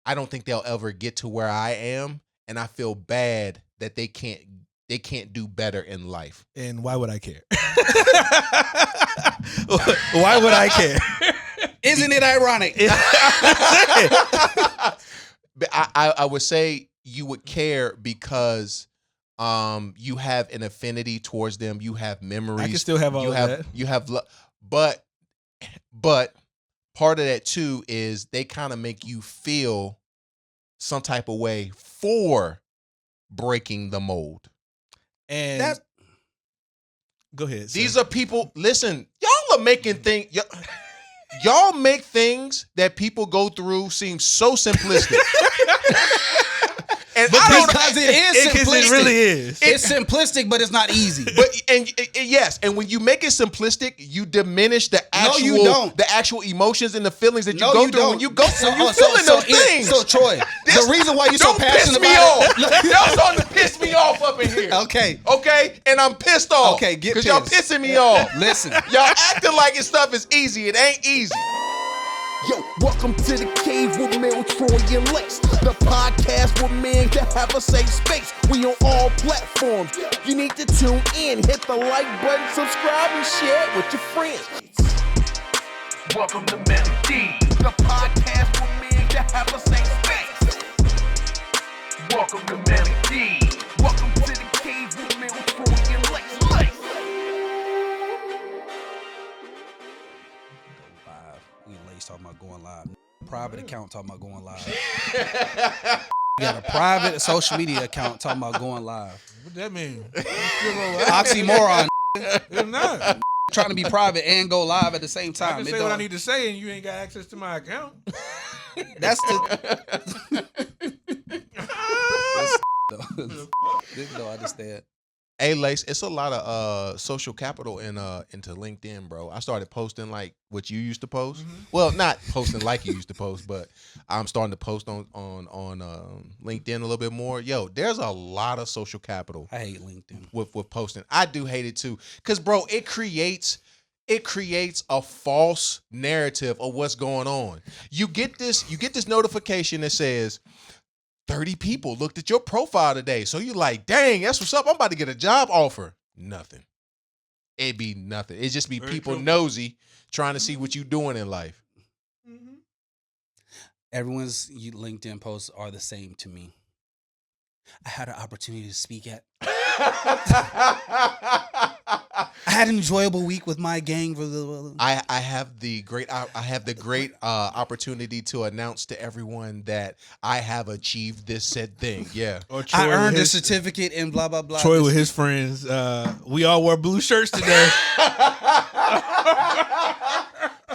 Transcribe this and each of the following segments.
I don't think they'll ever get to where I am, and I feel bad that they can't do better in life. And why would I care? Why would I care? Isn't it ironic? But I would say you would care because you have an affinity towards them. You have memories. I can still have all of that. You have, but part of that too is they kind of make you feel some type of way for breaking the mold. And go ahead. These are people. Listen, y'all are making things. Y'all make things that people go through seem so simplistic. And Because it is simplistic. It really is. It's simplistic, but it's not easy. But yes, and when you make it simplistic, you diminish the actual you don't. the actual emotions and the feelings that you No, go you through don't. when you go through. You feeling those things. So Troy, the reason why you're so Don't passionate piss me about off. Y'all starting to piss me off up in here. Okay. Okay, and I'm pissed off. Okay, get because y'all pissed. pissing me off. Listen. Y'all acting like this stuff is easy. It ain't easy. Yo, welcome to the cave with Mel, Troy, and Lace. The podcast where men can have a safe space. We on all platforms. You need to tune in, hit the like button, subscribe, and share it with your friends. Welcome to Melody, the podcast where men can have a safe space. Welcome to Melody. Welcome to the cave with Mel, Troy, and Lace. We ain't Lace talking about going live. Private account talking about going live. We got a private social media account talking about going live. What that mean? Oxymoron. It's not. Trying to be private and go live at the same I time. can It say what I don't- need to say, and you ain't got access to my account. That's the. This don't understand. Hey, Lace, it's a lot of social capital into LinkedIn, bro. I started posting like what you used to post. Mm-hmm. Well, not posting like you used to post, but I'm starting to post on LinkedIn a little bit more. Yo, there's a lot of social capital I hate LinkedIn. with posting. I do hate it too, cause bro, it creates a false narrative of what's going on. You get this notification that says 30 people looked at your profile today. So you're like, dang, that's what's up. I'm about to get a job offer. Nothing. It'd be nothing. It'd just be Very people true. nosy trying to see what you doing in life. Everyone's LinkedIn posts are the same to me. I had an opportunity to speak at. I had an enjoyable week with my gang. I have the great opportunity to announce to everyone that I have achieved this said thing. Yeah. Or Troy I earned a with his, certificate and blah blah blah. Troy with his friends. We all wore blue shirts today.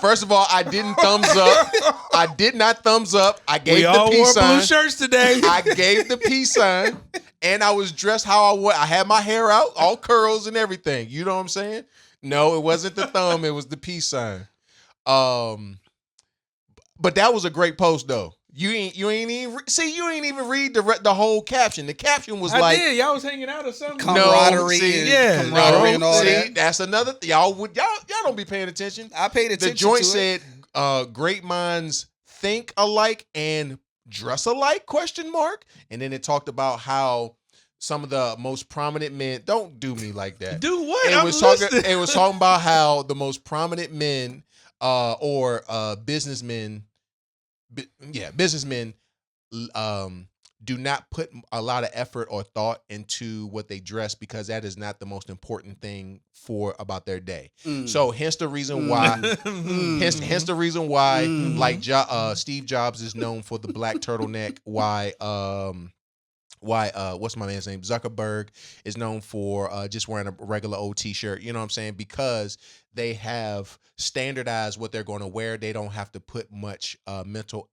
First of all, I didn't thumbs up. I did not thumbs up. I gave We the all peace wore sign. blue shirts today. I gave the peace sign, and I was dressed how I want. I had my hair out, all curls and everything. You know what I'm saying? No, it wasn't the thumb. It was the peace sign. But that was a great post though. You ain't even read the whole caption. The caption was I like, did. Y'all was hanging out or something. Camaraderie, see, camaraderie and all see, that. that's another. Y'all don't be paying attention. I paid attention. The joint to it. said, "Great minds think alike and dress alike?" ? And then it talked about how some of the most prominent men. Don't do me like that. Do what? It I'm was listening. talking. It was talking about how the most prominent men, or businessmen, businessmen, do not put a lot of effort or thought into what they dress because that is not the most important thing about their day. So hence the reason why. Hence the reason why, like Steve Jobs is known for the black turtleneck. Why what's my man's name? Zuckerberg is known for just wearing a regular old t-shirt. You know what I'm saying? Because they have standardized what they're going to wear. They don't have to put much mental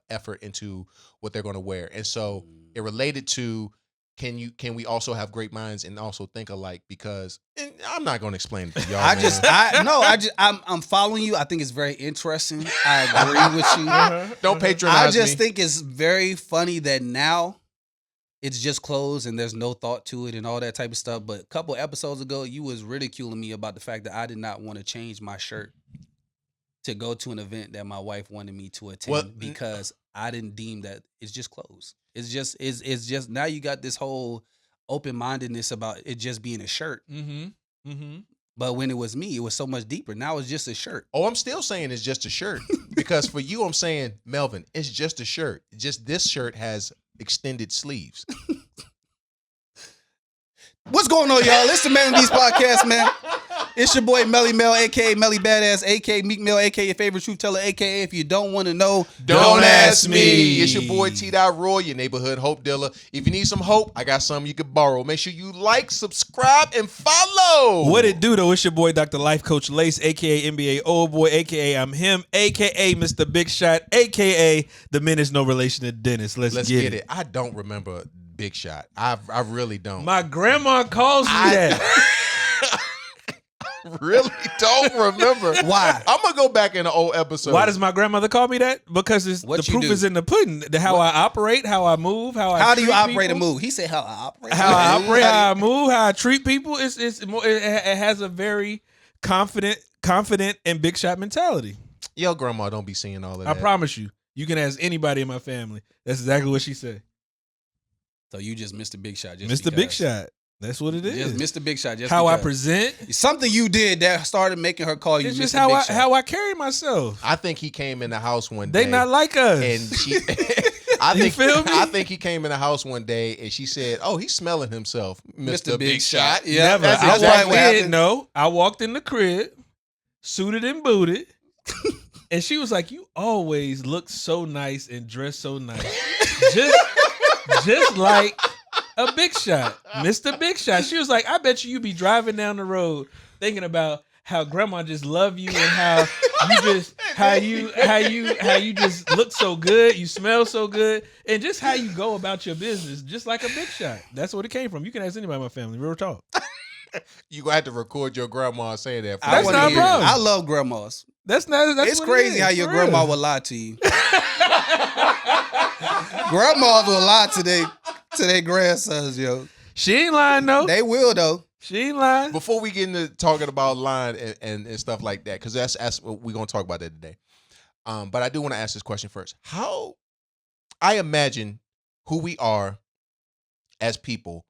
effort into what they're going to wear. And so it related to, can we also have great minds and also think alike? Because I'm not going to explain it to y'all. I'm following you. I think it's very interesting. I agree with you. Don't patronize I just me. think it's very funny that now it's just clothes and there's no thought to it and all that type of stuff. But a couple episodes ago, you was ridiculing me about the fact that I did not want to change my shirt to go to an event that my wife wanted me to attend because I didn't deem that it's just clothes. It's just now you got this whole open-mindedness about it just being a shirt. Mm-hmm. Mm-hmm. But when it was me, it was so much deeper. Now it's just a shirt. Oh, I'm still saying it's just a shirt. Because for you, I'm saying, Melvin, it's just a shirt. Just this shirt has extended sleeves. What's going on, y'all? It's the Man of These Podcast, man. It's your boy Melly Mel, a.k.a. Melly Badass, a.k.a. Meek Mill, a.k.a. your favorite truth teller, a.k.a. if you don't want to know, Don't ask me. It's your boy T.Roy, your neighborhood hope dealer. If you need some hope, I got some you can borrow. Make sure you like, subscribe, and follow. What it do, though? It's your boy Dr. Life Coach Lace, a.k.a. NBA old boy, a.k.a. I'm him, a.k.a. Mr. Big Shot, a.k.a. the man is no relation to Dennis. Let's get it. I don't remember Big Shot. I really don't. My grandma calls me that. Really don't remember. Why? I'm gonna go back in the old episode. Why does my grandmother call me that? Because the proof is in the pudding. How I operate, how I move, how do you operate and move? He said how I operate. How I operate, how I move, how I treat people. It has a very confident and big shot mentality. Yo, grandma, don't be seeing all of that. I promise you. You can ask anybody in my family. That's exactly what she said. So you just Mr. Big Shot. Mr. Big Shot. That's what it is. Just Mr. Big Shot. Just how because. I present. Something you did that started making her call you it's Mr. just Big Shot. how I carry myself. I think he came in the house one day. They not like us. And she I think he came in the house one day and she said, "Oh, he's smelling himself, Mr. Big Shot." Yeah, never. That's I exactly walked in. No, I walked in the crib, suited and booted, and she was like, "You always look so nice and dress so nice, just like a Big Shot, Mr. Big Shot." She was like, "I bet you be driving down the road thinking about how grandma just love you and how you just how you just look so good, you smell so good, and just how you go about your business, just like a Big Shot." That's what it came from. You can ask anybody in my family. Real talk. You gonna have to record your grandma saying that. That's not a problem. I love grandmas. That's it's crazy how your grandma will lie to you. Grandmas will lie to their grandsons, yo. She ain't lying though. They will though. She ain't lying. Before we get into talking about lying and stuff like that, because that's what we're gonna talk about that today. But I do want to ask this question first. How I imagine who we are as people,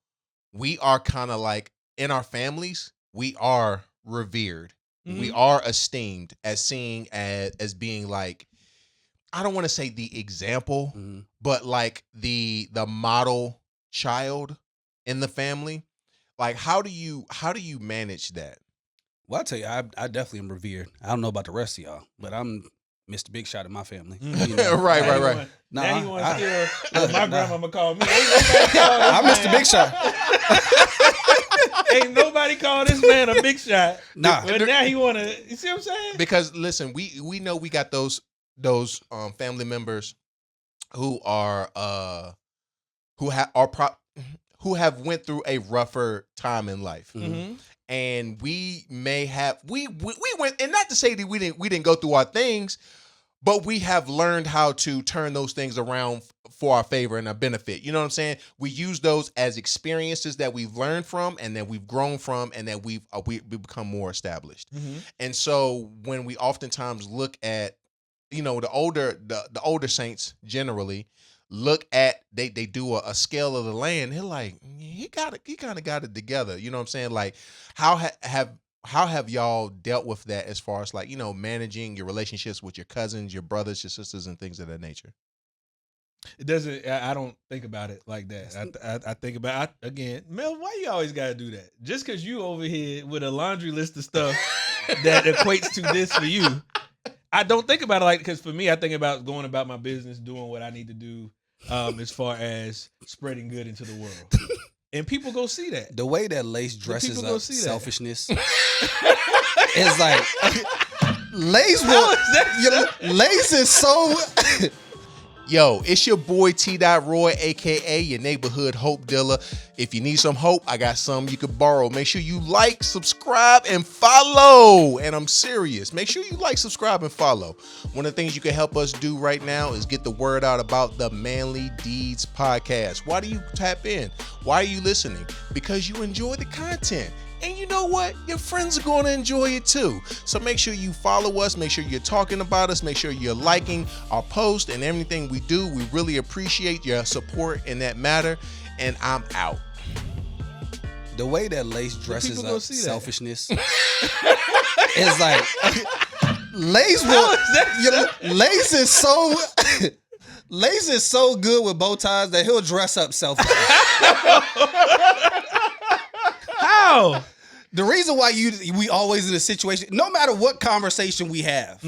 we are kind of like in our families, we are revered. Mm-hmm. We are esteemed as seeing as being like, I don't want to say the example, but like the model child in the family. Like, how do you manage that? Well, I tell you, I definitely am revered. I don't know about the rest of y'all, but I'm Mr. Big Shot in my family. You know? Right. Now you want to steal my grandmama called me. I'm Mr. Big Shot. Ain't nobody call this man a Big Shot. Nah. But now he want to, you see what I'm saying? Because listen, we know we got those family members who are who have went through a rougher time in life. Mm-hmm. And we may have we went, and not to say that we didn't go through our things, but we have learned how to turn those things around for our favor and our benefit. You know what I'm saying? We use those as experiences that we've learned from and that we've grown from and that we become more established. Mm-hmm. And so when we oftentimes look at, you know, the older saints generally look at, they do a scale of the land, they're like, he kind of got it together. You know what I'm saying? Like, how have y'all dealt with that as far as, like, you know, managing your relationships with your cousins, your brothers, your sisters, and things of that nature? It doesn't. I don't think about it like that. I think about again, Mel. Why you always gotta do that? Just because you over here with a laundry list of stuff that equates to this for you, I don't think about it like, because for me, I think about going about my business, doing what I need to do, as far as spreading good into the world, and people go see that. The way that Lace dresses up selfishness is like Lace. Lace is so. Yo, it's your boy T.Roy, a.k.a. your neighborhood hope dealer. If you need some hope, I got some you can borrow. Make sure you like, subscribe, and follow. And I'm serious. Make sure you like, subscribe, and follow. One of the things you can help us do right now is get the word out about the Manly Deeds podcast. Why do you tap in? Why are you listening? Because you enjoy the content. And you know what? Your friends are going to enjoy it too. So make sure you follow us. Make sure you're talking about us. Make sure you're liking our post and everything we do. We really appreciate your support in that matter. And I'm out. The way that Lace dresses people gonna up see that? selfishness is like Lace is so good with bow ties that he'll dress up selfishly. How? The reason why we always in a situation, no matter what conversation we have,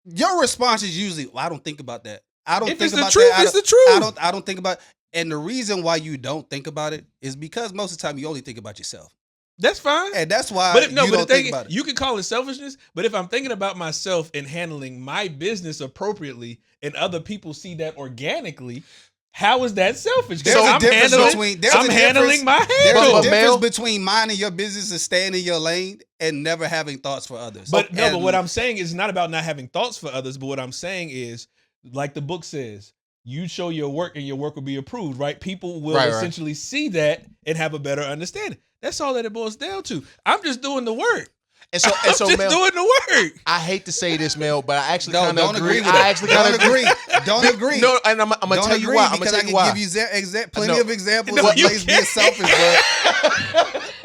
your response is usually, well, I don't think about that. I don't If think it's the about truth, that. it's the truth. I don't think about. And the reason why you don't think about it is because most of the time you only think about yourself, That's fine. and that's why But you don't think about it. you can call it selfishness, but if I'm thinking about myself and handling my business appropriately and other people see that organically, how is that selfish? 'Cause There's a I'm difference handling, between- there's I'm a handling my There's handle. a difference Mel? between minding your business and staying in your lane and never having thoughts for others. But no, And- but what I'm saying is not about not having thoughts for others, but what I'm saying is, like the book says, you show your work and your work will be approved, right? People will Right. essentially see that and have a better understanding. That's all that it boils down to. I'm just doing the work. And so, I'm just Mel, doing the work. I hate to say this, Mel, but I actually No, kind of don't agree with I it. actually kind Don't of agree. Don't agree. No, and I'm gonna Don't tell you agree why. I'm gonna because tell I you can why. give you plenty No. of examples No, of you Lace being can't. selfish, bro.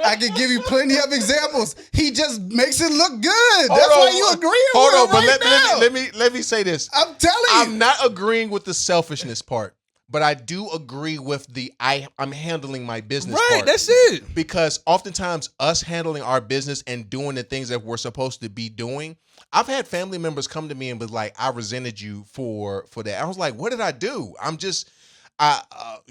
I can give you plenty of examples. He just makes it look good. That's why you agreeing Hold with on, him but right now. let me say this. I'm telling you. I'm not agreeing with the selfishness part, but I do agree with the I'm handling my business Right, part. that's it. Because oftentimes us handling our business and doing the things that we're supposed to be doing, I've had family members come to me and be like, I resented you for that. I was like, what did I do? I'm just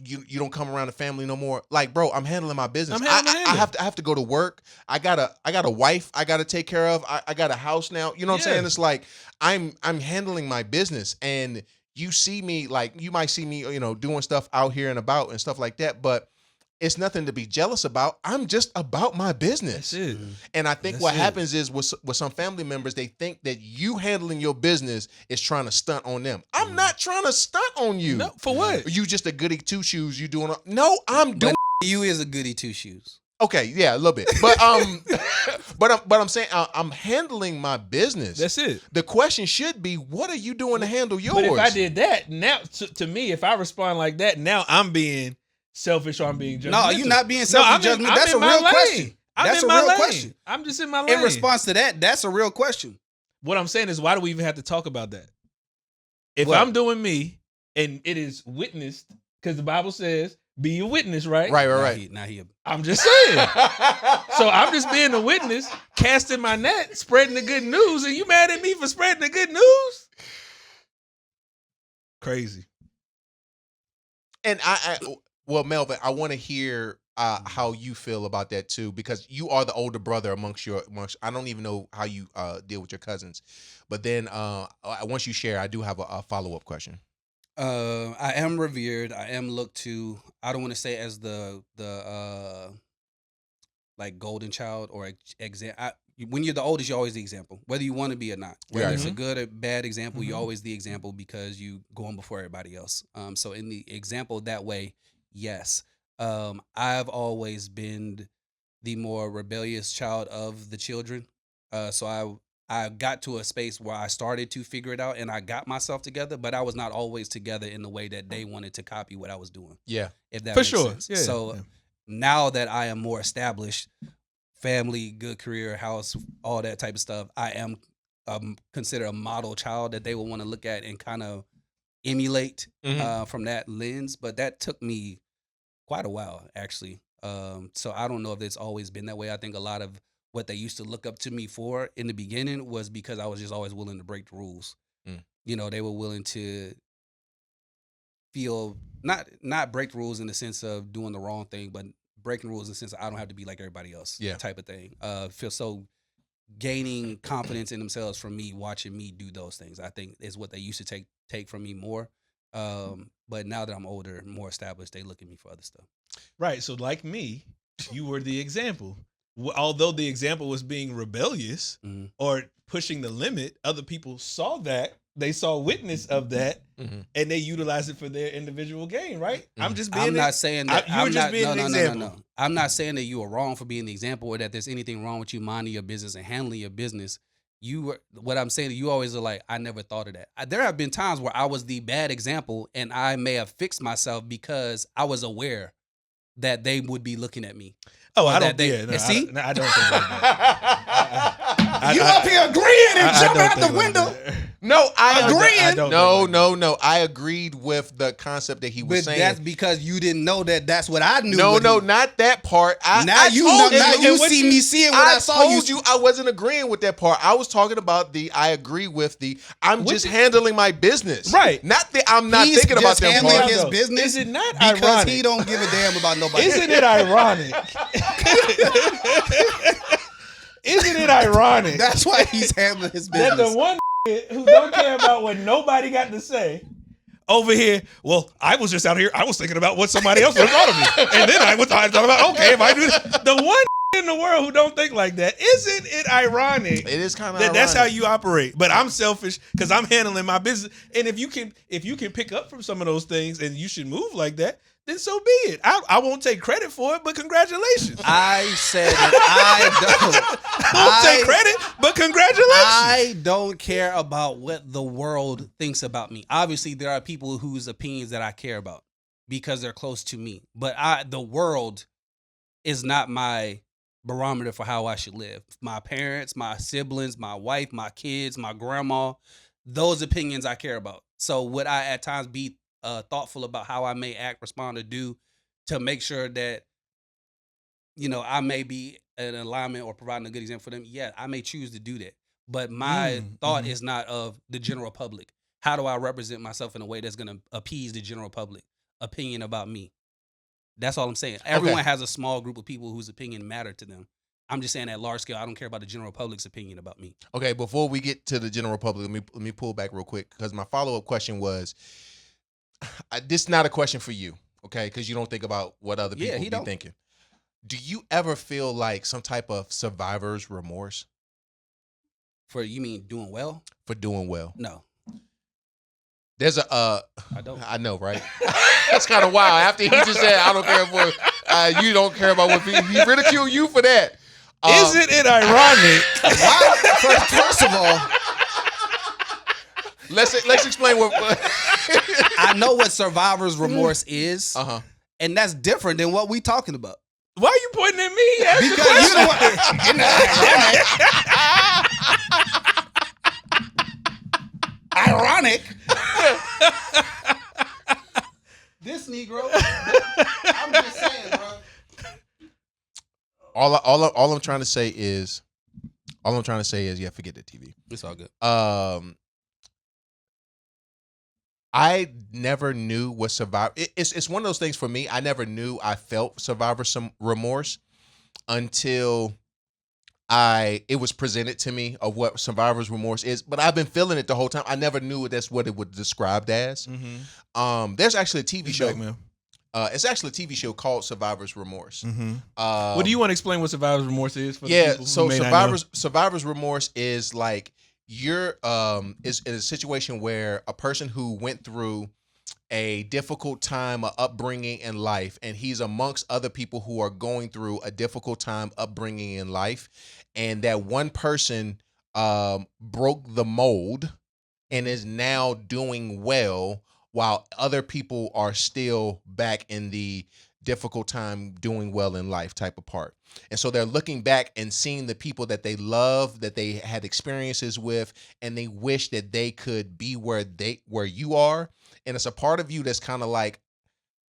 you don't come around the family no more. Like, bro, I'm handling my business. I'm handling my I have to go to work. I got a wife I gotta take care of. I got a house now. You know what I'm Yeah. saying? It's like I'm handling my business, and you see me, like, you might see me, doing stuff out here and about and stuff like that, but it's nothing to be jealous about. I'm just about my business. That's it. And I think That's what it. happens is with some family members, they think that you handling your business is trying to stunt on them. I'm not trying to stunt on you. No, for what? You just a goody two shoes. You doing no? I'm doing. you is a goody two shoes. Okay, yeah, a little bit, but but I'm saying I'm handling my business. That's it. The question should be, what are you doing to handle yours? But if I did that, now to me, if I respond like that, now I'm being selfish or I'm being judgmental. No, you're not being No, selfish. I'm in That's a my real lane. question. I'm That's in a my real lane. question. I'm just in my lane. In response to that, that's a real question. What I'm saying is, why do we even have to talk about that? If What? I'm doing me and it is witnessed, because the Bible says, be a witness, right? right. Now he I'm just saying. So I'm just being a witness, casting my net, spreading the good news, and you mad at me for spreading the good news? Crazy. And well, Melvin, I want to hear how you feel about that too, because you are the older brother amongst I don't even know how you deal with your cousins, but then once you share, I do have a follow-up question. I am revered. I am looked to. I don't want to say as the like golden child or when you're the oldest, you're always the example, whether you want to be or not. Whether Right. it's a good or bad example, you're always the example because you going before everybody else. So in the example that way, yes. I've always been the more rebellious child of the children. So I got to a space where I started to figure it out and I got myself together, but I was not always together in the way that they wanted to copy what I was doing. Yeah, If that For makes sure. sense. Yeah, So yeah. now that I am more established, family, good career, house, all that type of stuff, I am considered a model child that they will want to look at and kind of emulate from that lens. But that took me quite a while, actually. So I don't know if it's always been that way. I think a lot of what they used to look up to me for in the beginning was because I was just always willing to break the rules. You know, they were willing to feel not break the rules in the sense of doing the wrong thing, but breaking rules in the sense of I don't have to be like everybody else. Yeah. Type of thing. Feel so gaining confidence in themselves from me watching me do those things. I think is what they used to take from me more. But now that I'm older, more established, they look at me for other stuff. Right. So like me, you were the example. Although the example was being rebellious Mhm. or pushing the limit, other people saw that they saw witness of that Mm-hmm. and they utilize it for their individual gain, right? I'm just being. I'm not saying that. You were just being an example. No. I'm not saying that you are wrong for being the example or that there's anything wrong with you minding your business and handling your business. What I'm saying, you always are like, I never thought of that. There have been times where I was the bad example and I may have fixed myself because I was aware that they would be looking at me. Oh, Or I that don't. they- Yeah, no, see? I don't think like that. You up here agreeing and I jumping don't out the think like window? that. No, I Agreeing? I don't No, think like no. I agreed with the concept that he was But saying. that's because you didn't know that that's what I knew. No, what no, he- not that part. Now you know. told Now you- you what see you- me seeing what I saw. told you I wasn't agreeing with that part. I was talking about I agree with I'm What just you- handling my business. Right. Not that I'm not He's thinking about just them handling parts. his though. business. Is it not because ironic? he don't give a damn about nobody. Isn't it ironic? Isn't it ironic That's why he's handling his that business. the one who don't care about what nobody got to say over here? Well, I was just out here. I was thinking about what somebody else would have thought of me, and then I thought about, okay, if I do that, the one in the world who don't think like that. Isn't it ironic? It is kind of That that's how you operate. But I'm selfish because I'm handling my business. And if you can pick up from some of those things and you should move like that, then so be it. I won't take credit for it, but congratulations. I said that I won't take credit, but congratulations. I don't care about what the world thinks about me. Obviously, there are people whose opinions that I care about because they're close to me. But the world is not my barometer for how I should live. My parents, my siblings, my wife, my kids, my grandma, those opinions I care about. So would I at times be thoughtful about how I may act, respond, or do to make sure that, I may be in alignment or providing a good example for them? Yeah, I may choose to do that. But my thought is not of the general public. How do I represent myself in a way that's going to appease the general public opinion about me? That's all I'm saying. Everyone has a small group of people whose opinion matter to them. I'm just saying at large scale, I don't care about the general public's opinion about me. Okay, before we get to the general public, let me pull back real quick because my follow-up question was, this is not a question for you, okay? Because you don't think about what other people be thinking. Do you ever feel like some type of survivor's remorse? You mean doing well? For doing well. No, There's I don't. I know, right? That's kind of wild. After he just said, I don't care for, you don't care about what people, he ridiculed you for that. Isn't it ironic? First of all, Let's explain what. I know what survivor's remorse is, Uh-huh. and that's different than what we talking about. Why are you pointing at me? Ask the because question. you know what? Isn't that ironic? This Negro. I'm just saying, bro. All I'm trying to say is, yeah, forget the TV. It's all good. I never knew what survivor. It's one of those things for me. I never knew I felt survivor some remorse until it was presented to me of what survivor's remorse is. But I've been feeling it the whole time. I never knew that's what it was described as. There's actually a TV show. Back, man. It's actually a TV show called Survivor's Remorse. Well, do you want to explain what survivor's remorse is? For the Yeah, people who so may not know? survivor's remorse is like you're is in a situation where a person who went through a difficult time, upbringing in life, and he's amongst other people who are going through a difficult time, upbringing in life, and that one person broke the mold and is now doing well, while other people are still back in the difficult time doing well in life type of part. And so they're looking back and seeing the people that they love, that they had experiences with, and they wish that they could be where you are. And it's a part of you that's kind of like,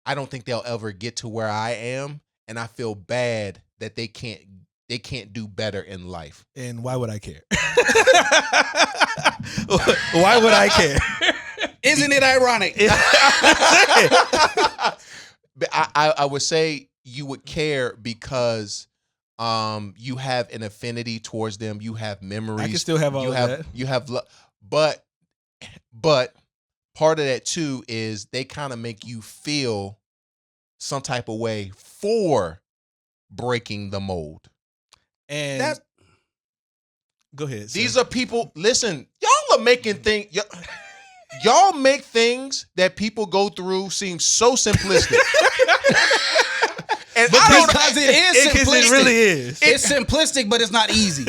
I don't think they'll ever get to where I am, and I feel bad that they can't do better in life. And why would I care? Why would I care? Isn't it ironic? But I would say you would care because you have an affinity towards them. You have memories. I can still have all you of have that. you have but part of that too is they kind of make you feel some type of way for breaking the mold. And That- go ahead. These sir. are people, listen, y'all are making things. Y'all make things that people go through seem so simplistic. And Because it is simplistic. It really is. It's simplistic, but it's not easy.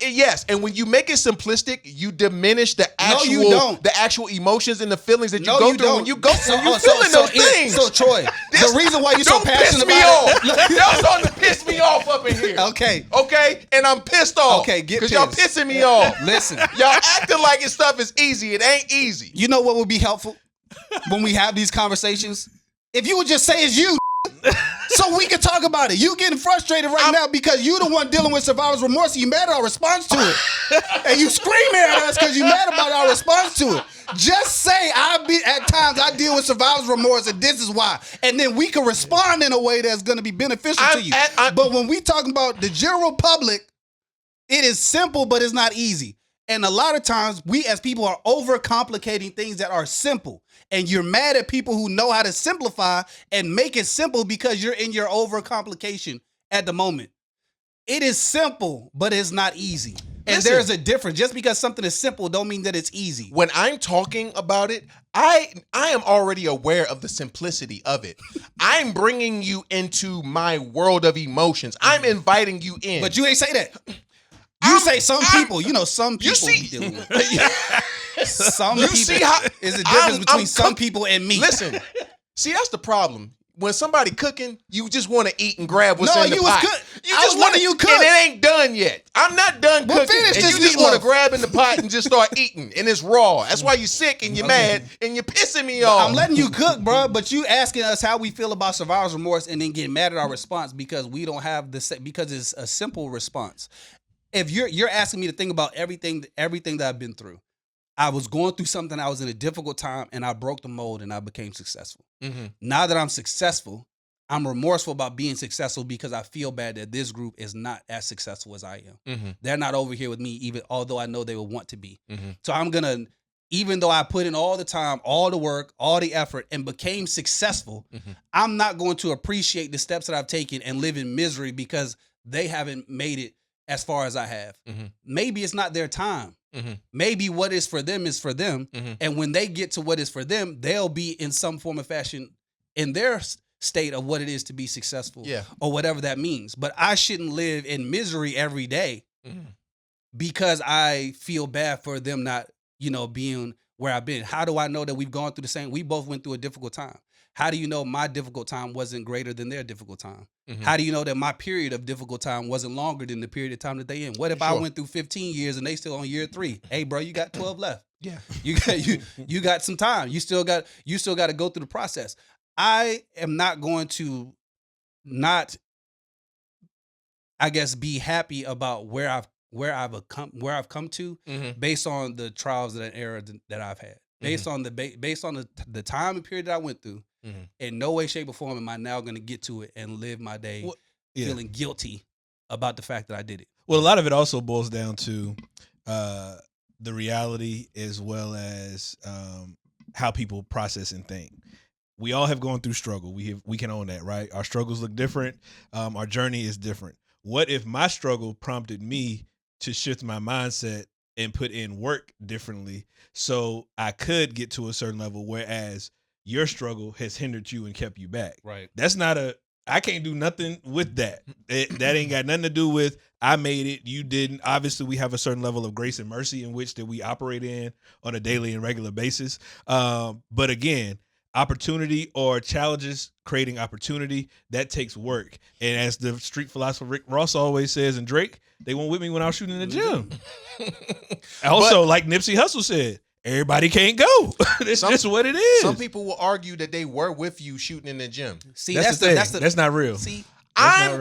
Yes, and when you make it simplistic, you diminish the actual you don't. the actual emotions and the feelings that you No, go you through don't. when you go through. You're feeling those things. So Troy, the reason why you're so Don't passionate piss me about off. Y'all starting to piss me off up in here. Okay. Okay, and I'm pissed off. Okay, get because y'all pissed. pissing me off. Listen, Y'all acting like this stuff is easy. It ain't easy. you know what would be helpful when we have these conversations? If you would just say it's you, so we can talk about it. You getting frustrated now because you the one dealing with survivor's remorse. And you mad at our response to it, and you screaming at us because you mad about our response to it. Just say at times I deal with survivor's remorse, and this is why, and then we can respond in a way that's going to be beneficial to you. But when we talking about the general public, it is simple, but it's not easy. And a lot of times we as people are overcomplicating things that are simple. And you're mad at people who know how to simplify and make it simple because you're in your overcomplication at the moment. It is simple, but it's not easy. And Listen, there's a difference. Just because something is simple don't mean that it's easy. when I'm talking about it, I am already aware of the simplicity of it. I'm bringing you into my world of emotions. I'm inviting you in. But you ain't say that. You say some people, some people see- we dealing with. Some You people see how- is a difference I'm between some cook- people and me. Listen, see, that's the problem. When somebody cooking, you just want to eat and grab what's No, in the you was pot. good. You I just was want letting you cook. and it ain't done yet. I'm not done Well, cooking, finish and this you just want to meatloaf. grab in the pot and just start eating, and it's raw. That's why you're sick and you're mad and you're pissing me off. I'm letting you cook, bro, but you asking us how we feel about survivor's remorse and then getting mad at our response because we don't have because it's a simple response. If you're asking me to think about everything that I've been through. I was going through something, I was in a difficult time, and I broke the mold and I became successful. Mm-hmm. Now that I'm successful, I'm remorseful about being successful because I feel bad that this group is not as successful as I am. Mm-hmm. They're not over here with me, even although I know they will want to be. Mm-hmm. So I'm gonna, even though I put in all the time, all the work, all the effort, and became successful, Mm-hmm. I'm not going to appreciate the steps that I've taken and live in misery because they haven't made it as far as I have. Mm-hmm. Maybe it's not their time. Mm-hmm. Maybe what is for them is for them. Mm-hmm. And when they get to what is for them, they'll be in some form of fashion in their state of what it is to be successful, Yeah. or whatever that means. But I shouldn't live in misery every day Mm-hmm. because I feel bad for them not, being where I've been. How do I know that we've gone through the same? We both went through a difficult time. How do you know my difficult time wasn't greater than their difficult time? Mm-hmm. How do you know that my period of difficult time wasn't longer than the period of time that they in? What if I Sure. went through 15 years and they still on year 3? Hey, bro, you got 12 left. Yeah. You got some time. You still got to go through the process. I am not going to not, I guess, be happy about where I've come to Mm-hmm. based on the trials and error that I've had. Based on the time and period that I went through. Mm-hmm. In no way, shape, or form am I now going to get to it and live my day feeling guilty about the fact that I did it. Well, a lot of it also boils down to the reality as well as how people process and think. We all have gone through struggle. We can own that, right? Our struggles look different. Our journey is different. What if my struggle prompted me to shift my mindset and put in work differently so I could get to a certain level, whereas your struggle has hindered you and kept you back? Right. That's not I can't do nothing with that. That ain't got nothing to do with I made it, you didn't. Obviously, we have a certain level of grace and mercy in which that we operate in on a daily and regular basis. But again, opportunity or challenges creating opportunity, that takes work. And as the street philosopher Rick Ross always says, and Drake, they weren't with me when I was shooting in the gym. Also, like Nipsey Hussle said, everybody can't go. That's just what it is. Some people will argue that they were with you shooting in the gym. See, that's the thing. That's not real. See, I'm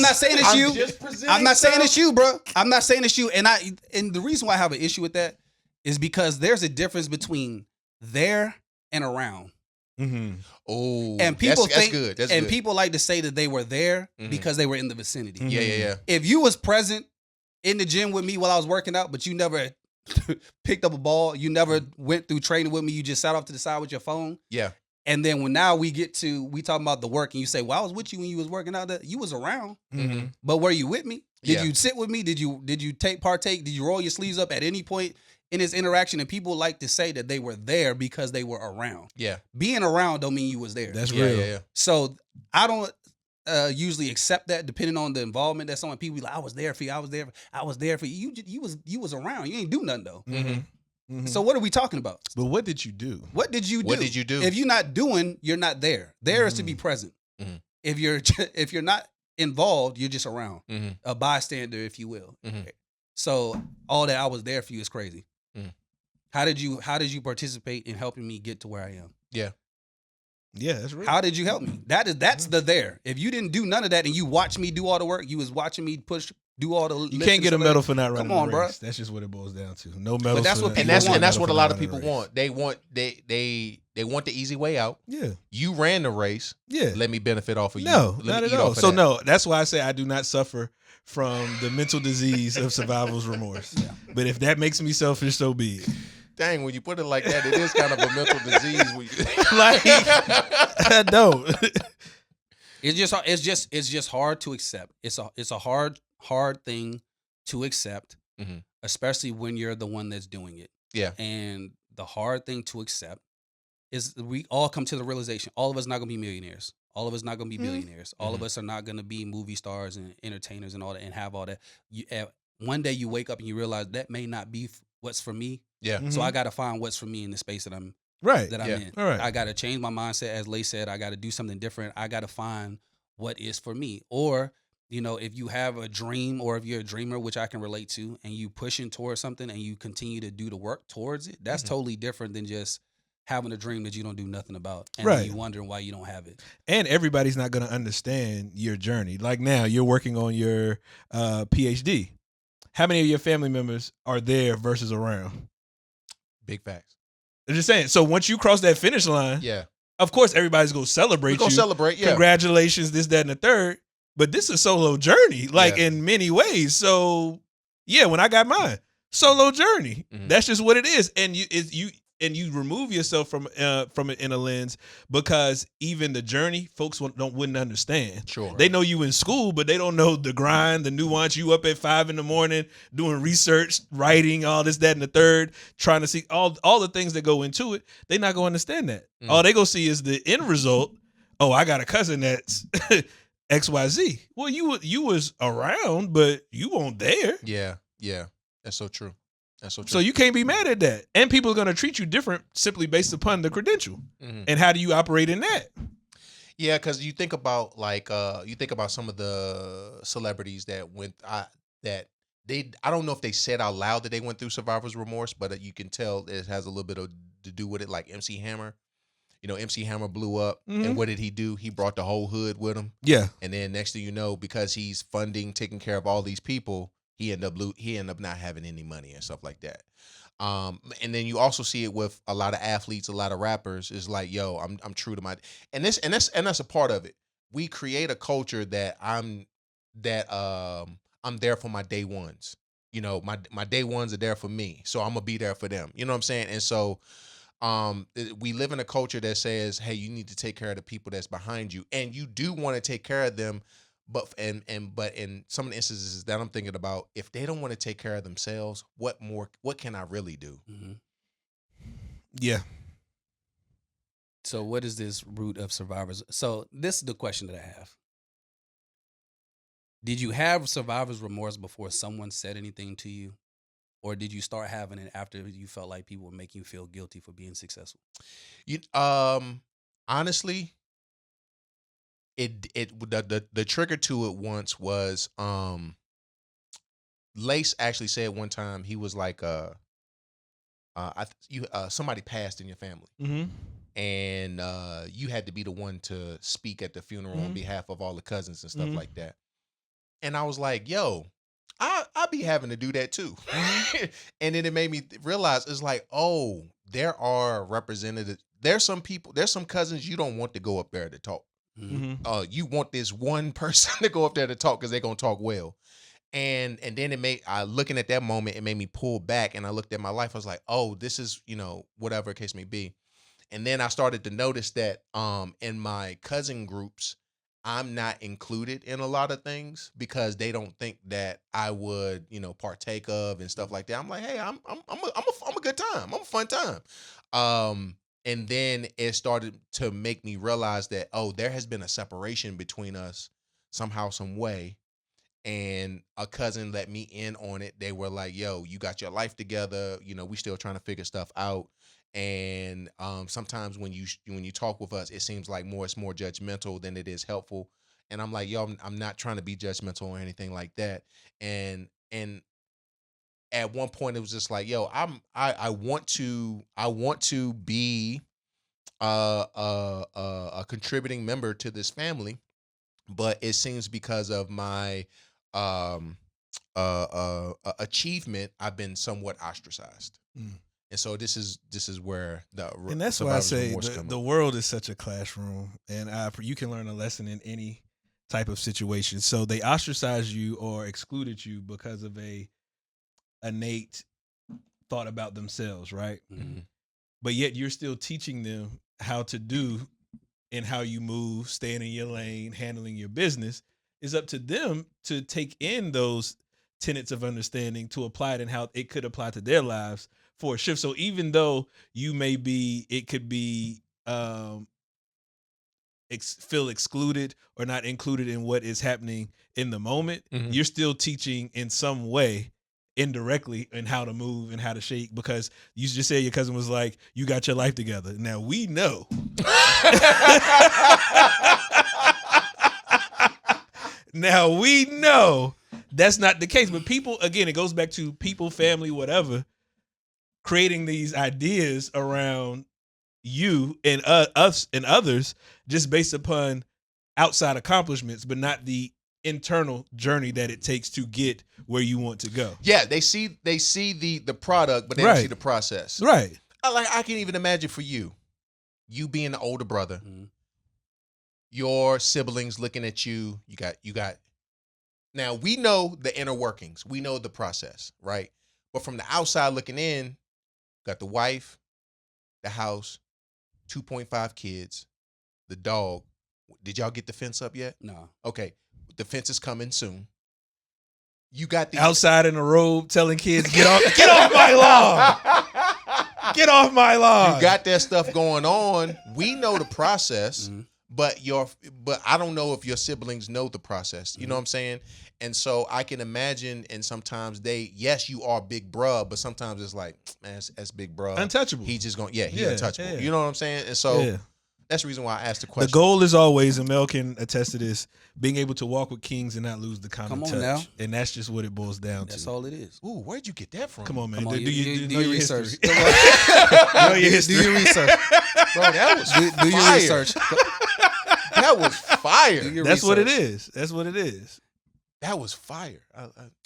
not saying it's you. I'm not saying it's you, bro. I'm not saying it's you. And the reason why I have an issue with that is because there's a difference between there and around. Mm-hmm. Oh, And people that's think, good. That's and good. people like to say that they were there Mhm. because they were in the vicinity. Mhm. Yeah. If you was present in the gym with me while I was working out, but you never picked up a ball, you never went through training with me, you just sat off to the side with your phone. Yeah. And then we talking about the work, and you say, "Well, I was with you when you was working out." That you was around, Mm-hmm. but were you with me? Did Yeah. you sit with me? Did you partake? Did you roll your sleeves up at any point in this interaction, and people like to say that they were there because they were around. Yeah. Being around don't mean you was there. That's Yeah, real. yeah. So I don't usually accept that, depending on the involvement that someone. People be like, I was there for you. I was there for you. You was around. You ain't do nothing though. So what are we talking about? But what did you do? What did you do? What did you do? If you're not doing, you're not there. There is to be present. Mhm. If you're not involved, you're just around, Mhm. a bystander, if you will. Mhm. So all that I was there for you is crazy. Mhm. How did you participate in helping me get to where I am? Yeah. Yeah, that's real. How did you help me? That's the there. If you didn't do none of that and you watched me do all the work, you was watching me do all the. You can't get a medal for not running Come on, the race. bruh. That's just what it boils down to. No medals. that's what for people not- want. And that's no what a medal lot for of not people running the want. They want the easy way out. race. Yeah. You ran the race. Yeah. Let me benefit off of you. No, Let not me at eat all. off of So that. no, that's why I say I do not suffer from the mental disease of survivor's remorse. But if that makes me selfish, so be it. Dang, when you put it like that, it is kind of a mental disease. Like I don't. It's just hard to accept. It's a hard thing to accept, Mhm. especially when you're the one that's doing it. Yeah. And the hard thing to accept is we all come to the realization all of us not gonna be millionaires. All of us not gonna be billionaires. All of us are not gonna be movie stars and entertainers and all that and have all that. One day you wake up and you realize that may not be what's for me. Yeah. So I got to find what's for me in the space that I'm Right. that I'm Yeah. in. All right. I got to change my mindset, as Lay said. I got to do something different. I got to find what is for me. Or, if you have a dream, or if you're a dreamer, which I can relate to, and you pushing towards something and you continue to do the work towards it, that's totally different than just having a dream that you don't do nothing about, and then Right. you wondering why you don't have it. And everybody's not going to understand your journey. Like now, you're working on your PhD. How many of your family members are there versus around? Big facts. I'm just saying. So once you cross that finish line, Yeah. of course everybody's going to celebrate We're going you. to celebrate. Yeah. Congratulations, this, that, and the third. But this is a solo journey, like Yeah. in many ways. So yeah, when I got mine, solo journey. Mhm. That's just what it is. And you remove yourself from it in a lens, because even the journey, folks wouldn't understand. Sure. They know you in school, but they don't know the grind, the nuance. You up at 5 a.m. doing research, writing, all this, that, and the third, trying to see all the things that go into it. They're not gonna understand that. Mm. All they gonna see is the end result. Oh, I got a cousin that's XYZ. Well, you was around, but you weren't there. Yeah. Yeah. That's so true. That's so true. So you can't be mad at that. And people are gonna treat you different simply based upon the credential. Mhm. And how do you operate in that? Yeah, because you think about some of the celebrities that I don't know if they said out loud that they went through survivor's remorse, but you can tell it has a little bit to do with it. Like MC Hammer, MC Hammer blew up, Mhm. and what did he do? He brought the whole hood with him, Yeah. and then next thing you know, because he's taking care of all these people, he ended up not having any money and stuff like that. And then you also see it with a lot of athletes, a lot of rappers. Is like, yo, I'm true to my, and that's a part of it. We create a culture that I'm there for my day ones. My day ones are there for me, so I'm gonna be there for them. You know what I'm saying? And so, we live in a culture that says, hey, you need to take care of the people that's behind you, and you do want to take care of them. But in some of the instances that I'm thinking about, if they don't want to take care of themselves, what can I really do? Mm-hmm. Yeah. So what is this root of survivors? So this is the question that I have. Did you have survivor's remorse before someone said anything to you? Or did you start having it after you felt like people were making you feel guilty for being successful? Honestly, the trigger to it once was Lace actually said one time, he was like somebody passed in your family, Mm-hmm. and you had to be the one to speak at the funeral on behalf of all the cousins and stuff like that. And I was like, yo, I be having to do that too. And then it made me realize, it's like, oh, there are representatives. There's some cousins you don't want to go up there to talk. Mm-hmm. You want this one person to go up there to talk because they're gonna talk well. And then looking at that moment, it made me pull back, and I looked at my life. I was like, oh, this is, whatever case may be. And then I started to notice that in my cousin groups, I'm not included in a lot of things because they don't think that I would, partake of and stuff like that. I'm like, hey, I'm a good time. I'm a fun time. And then it started to make me realize that, oh, there has been a separation between us somehow, some way. And a cousin let me in on it. They were like, yo, you got your life together. We still trying to figure stuff out. And sometimes when you talk with us, it seems like it's more judgmental than it is helpful. And I'm like, yo, I'm not trying to be judgmental or anything like that. And at one point it was just like, yo, I want to be a contributing member to this family, but it seems because of my achievement, I've been somewhat ostracized. And so this is where and that's why I say the up. world is such a classroom, and you can learn a lesson in any type of situation. So they ostracized you or excluded you because of a innate thought about themselves, right? Mm-hmm. But yet you're still teaching them how to do and how you move, staying in your lane, handling your business. It's up to them to take in those tenets of understanding to apply it and how it could apply to their lives for a shift. So even though it could be feel excluded or not included in what is happening in the moment, mm-hmm. you're still teaching in some way indirectly in how to move and how to shake, because you just said your cousin was like, you got your life together. Now we know. Now we know that's not the case. But people, again, it goes back to people, family, whatever, creating these ideas around you and us and others just based upon outside accomplishments, but not the internal journey that it takes to get where you want to go. Yeah, they see the product, but they don't see the process. Right. I can even imagine for you being the older brother, your siblings looking at you. You got. Now we know the inner workings. We know the process, right? But from the outside looking in, got the wife, the house, 2.5 kids, the dog. Did y'all get the fence up yet? No. Okay. The fence is coming soon. You got the outside in a robe telling kids, get off my lawn. Get off my lawn. You got that stuff going on. We know the process, but I don't know if your siblings know the process. You know what I'm saying? And so I can imagine, and sometimes yes, you are big bruh, but sometimes it's like, man, that's big bruh. Untouchable. He's just going, he's untouchable. Yeah. You know what I'm saying? And so that's the reason why I asked the question. The goal is always, and Mel can attest to this, being able to walk with kings and not lose the common touch. Now. And that's just what it boils down to. That's all it is. Ooh, where'd you get that from? Come on, man. Come on, do your research. Do your history. Do your research. Bro, that was do your research. That was fire. That's what it is. That's what it is. That was fire.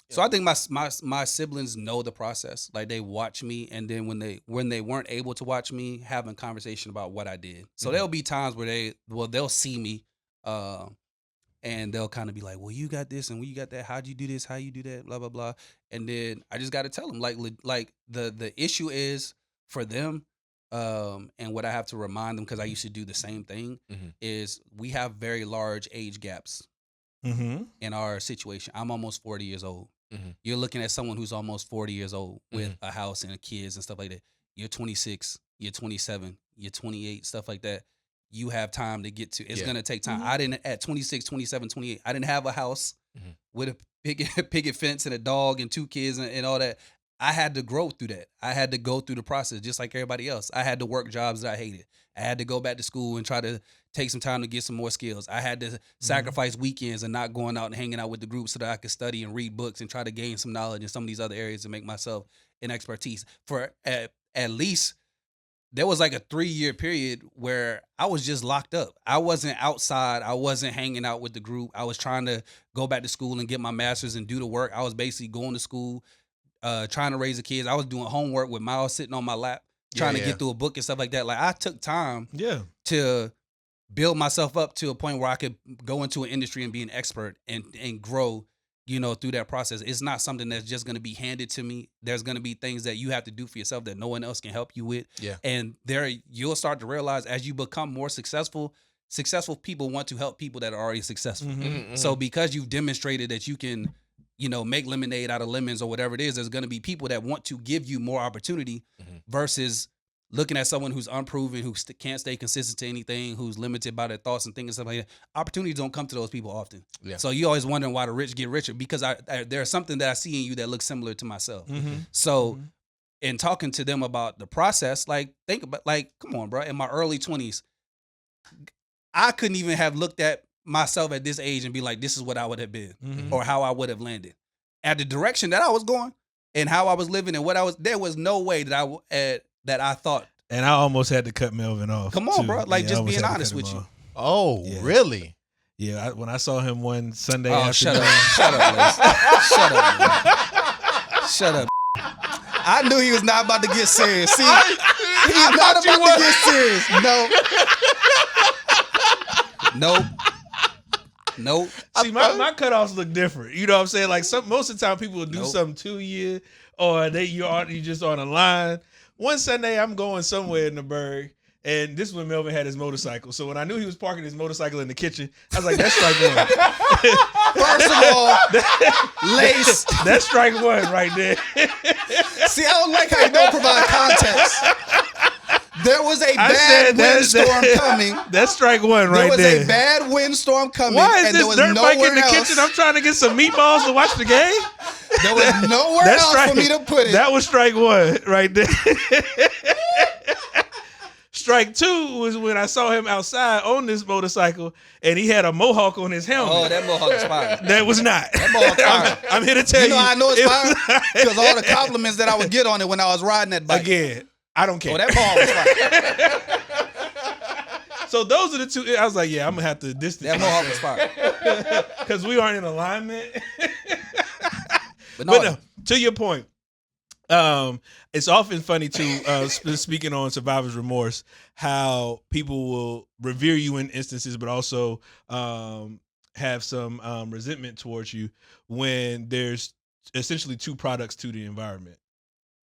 So I think my siblings know the process. Like they watch me, and then when they weren't able to watch me, having conversation about what I did. So there'll be times where they'll see me, and they'll kind of be like, "Well, you got this, and you got that. How'd you do this? How you do that? Blah blah blah." And then I just got to tell them like the issue is for them, and what I have to remind them, because I used to do the same thing, is we have very large age gaps. In our situation. I'm almost 40 years old. You're looking at someone who's almost 40 years old with a house and kids and stuff like that. You're 26, you're 27, you're 28, stuff like that. You have time to get to. It's going to take time. I didn't, at 26, 27, 28, I didn't have a house with a picket fence and a dog and 2 kids and all that. I had to grow through that. I had to go through the process just like everybody else. I had to work jobs that I hated. I had to go back to school and try to take some time to get some more skills. I had to sacrifice weekends and not going out and hanging out with the group so that I could study and read books and try to gain some knowledge in some of these other areas and make myself an expertise. For at least there was like a 3-year period where I was just locked up. I wasn't outside. I wasn't hanging out with the group. I was trying to go back to school and get my master's and do the work. I was basically going to school, trying to raise the kids. I was doing homework with Miles sitting on my lap, trying to get through a book and stuff like that. Like I took time to build myself up to a point where I could go into an industry and be an expert and grow, through that process. It's not something that's just going to be handed to me. There's going to be things that you have to do for yourself that no one else can help you with. Yeah. And you'll start to realize as you become more successful, successful people want to help people that are already successful. Mhm, So mhm. because you've demonstrated that you can, make lemonade out of lemons or whatever it is, there's going to be people that want to give you more opportunity Mhm. versus looking at someone who's unproven, who can't stay consistent to anything, who's limited by their thoughts and things and stuff like that. Opportunities don't come to those people often. Yeah. So you always wondering why the rich get richer, because there's something that I see in you that looks similar to myself. So in talking to them about the process, think about, come on, bro. In my early 20s, I couldn't even have looked at myself at this age and be like, this is what I would have been or how I would have landed. At the direction that I was going and how I was living and there was no way that I thought. And I almost had to cut Melvin off. Come on, too. bro. I Just almost being had to honest cut him with you. off. Oh, Yeah. really? Yeah, when I saw him one Sunday Oh, afternoon. shut up, Lace. Shut up, man. Shut up. I knew he was not about to get serious. See, he's not about to get serious. No. Nope. See, my cutoffs look different. You know what I'm saying? Like most of the time, people will do Nope. something to you, or you just on a line. One Sunday, I'm going somewhere in the Berg, and this is when Melvin had his motorcycle. So when I knew he was parking his motorcycle in the kitchen, I was like, "That's strike one." First of all, Lace. That's strike one right there. See, I don't like how you don't provide context. There was a bad windstorm coming. That's strike one right there. There was a bad windstorm coming. Why is and this there was dirt bike in nowhere the else. kitchen? I'm trying to get some meatballs to watch the game. There was nowhere That's else for me to put it. That was strike one right there. Strike two was when I saw him outside on this motorcycle and he had a mohawk on his helmet. Oh, that mohawk is fire. That was not. That mohawk's fire. I'm here to tell you. You know how I know it's it fire? was not. Because all the compliments that I would get on it when I was riding that bike. Again, I don't care. Oh, that ball was fire. So those are the two. I was like, yeah, I'm going to have to distance That mohawk was fire. because we aren't in alignment. But But no, to your point, it's often funny too, speaking on survivor's remorse, how people will revere you in instances, but also have some resentment towards you when there's essentially two products to the environment.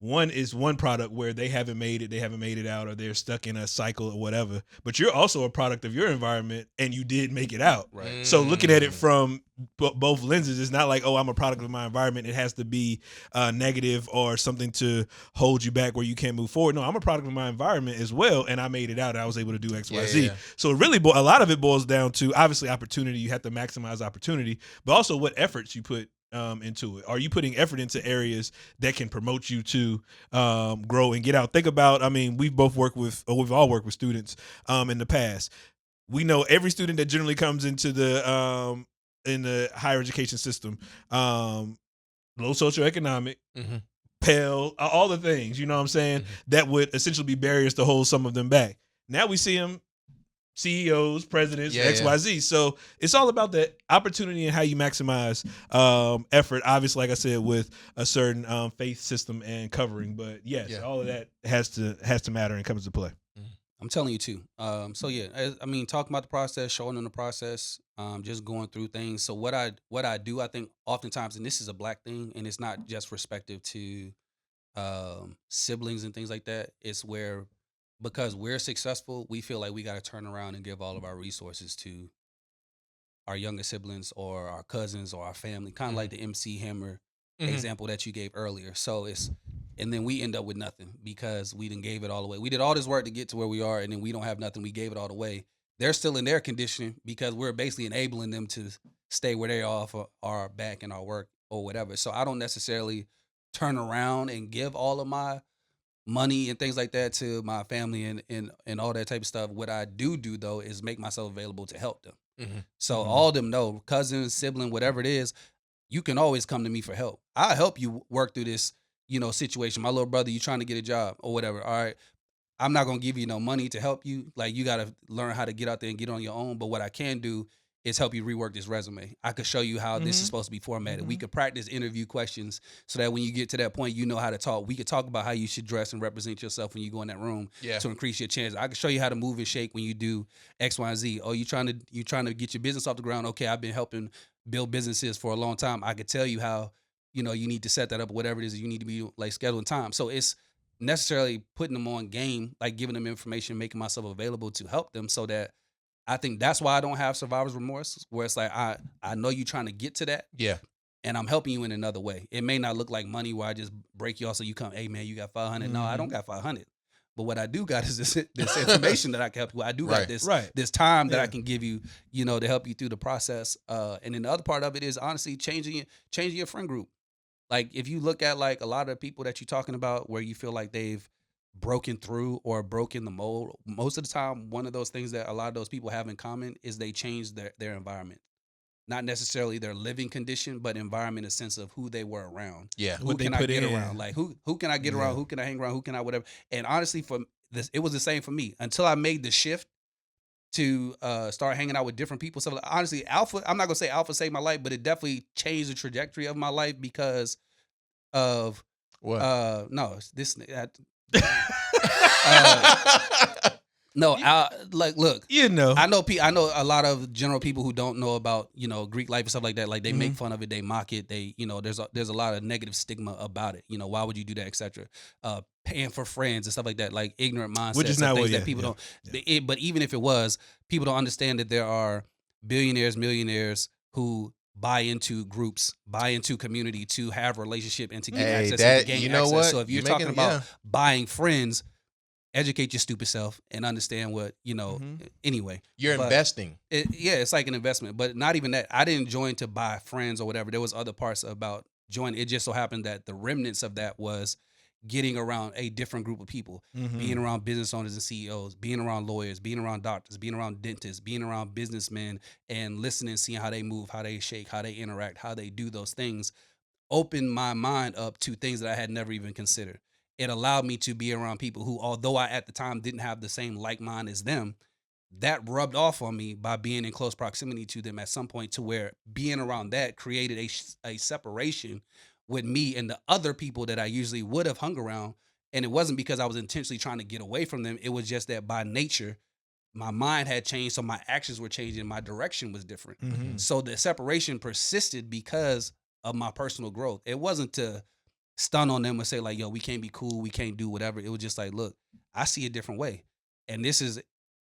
One is one product where they haven't made it out, or they're stuck in a cycle or whatever. But you're also a product of your environment, and you did make it out. Right. So looking at it from both lenses, it's not like, oh, I'm a product of my environment. It has to be negative or something to hold you back where you can't move forward. No, I'm a product of my environment as well, and I made it out. And I was able to do X, Y, Z. Yeah. So it really, a lot of it boils down to obviously opportunity. You have to maximize opportunity, but also what efforts you put into it. Are you putting effort into areas that can promote you to grow and get out? Think about, we've all worked with students in the past. We know every student that generally comes into the in the higher education system, low socioeconomic, Pell, all the things, you know what I'm saying, that would essentially be barriers to hold some of them back. Now we see them CEOs, presidents, XYZ. So it's all about the opportunity and how you maximize effort. Obviously, like I said, with a certain faith system and covering. But yes, all of that has to matter and comes into play. I'm telling you too. So yeah, talking about the process, showing them the process, just going through things. So what I do, I think oftentimes, and this is a Black thing, and it's not just respective to siblings and things like that. It's where, because we're successful, we feel like we got to turn around and give all of our resources to our younger siblings or our cousins or our family, kind of like the MC Hammer example that you gave earlier. So and then we end up with nothing because we done gave it all away. We did all this work to get to where we are, and then we don't have nothing. We gave it all away. They're still in their condition because we're basically enabling them to stay where they are for our back and our work or whatever. So I don't necessarily turn around and give all of my money and things like that to my family and all that type of stuff. What I do though is make myself available to help them. So all of them know, cousins, sibling, whatever it is, you can always come to me for help. I'll help you work through this, situation. My little brother, you trying to get a job or whatever. All right. I'm not going to give you no money to help you. Like, you got to learn how to get out there and get on your own. But what I can do is help you rework this resume. I could show you how this is supposed to be formatted. We could practice interview questions so that when you get to that point, you know how to talk. We could talk about how you should dress and represent yourself when you go in that room to increase your chances. I could show you how to move and shake when you do X, Y, and Z. Oh, you trying to get your business off the ground. Okay, I've been helping build businesses for a long time. I could tell you how, you need to set that up, whatever it is you need to be like scheduling time. So it's necessarily putting them on game, like giving them information, making myself available to help them so that I think that's why I don't have survivor's remorse, where it's like I know you're trying to get to that, Yeah. and I'm helping you in another way. It may not look like money where I just break you off so you come, hey man, you got 500. No, I don't got 500. But what I do got is this information that I can help you. I do got this time that I can give you, to help you through the process. And then the other part of it is honestly changing your friend group. Like if you look at like a lot of the people that you're talking about where you feel like they've broken through or broken the mold, most of the time, one of those things that a lot of those people have in common is they change their environment. Not necessarily their living condition, but environment in a sense of who they were around. Yeah. Who can I get around? Like who can I get around? Who can I hang around? Who can I whatever? And honestly, for this, it was the same for me until I made the shift to start hanging out with different people. So honestly, Alpha, I'm not gonna say Alpha saved my life, but it definitely changed the trajectory of my life because of What? no, this no, like look, I know a lot of general people who don't know about Greek life and stuff like that. Like they make fun of it, they mock it. They there's a lot of negative stigma about it. Why would you do that, etc. Paying for friends and stuff like that, like ignorant mindsets, which is not things what that people don't. But even if it was, people don't understand that there are billionaires, millionaires who buy into groups, buy into community to have relationship and to get access and to gain access. What? So if you're talking about buying friends, educate your stupid self and understand what anyway, you're investing. It's like an investment, but not even that. I didn't join to buy friends or whatever. There was other parts about joining. It just so happened that the remnants of that was getting around a different group of people, being around business owners and CEOs, being around lawyers, being around doctors, being around dentists, being around businessmen, and listening, seeing how they move, how they shake, how they interact, how they do those things, opened my mind up to things that I had never even considered. It allowed me to be around people who, although I at the time didn't have the same like mind as them, that rubbed off on me by being in close proximity to them at some point, to where being around that created a separation with me and the other people that I usually would have hung around. And it wasn't because I was intentionally trying to get away from them. It was just that by nature, my mind had changed, so my actions were changing, my direction was different. So the separation persisted because of my personal growth. It wasn't to stun on them and say like, yo, we can't be cool, we can't do whatever. It was just like, look, I see a different way. And it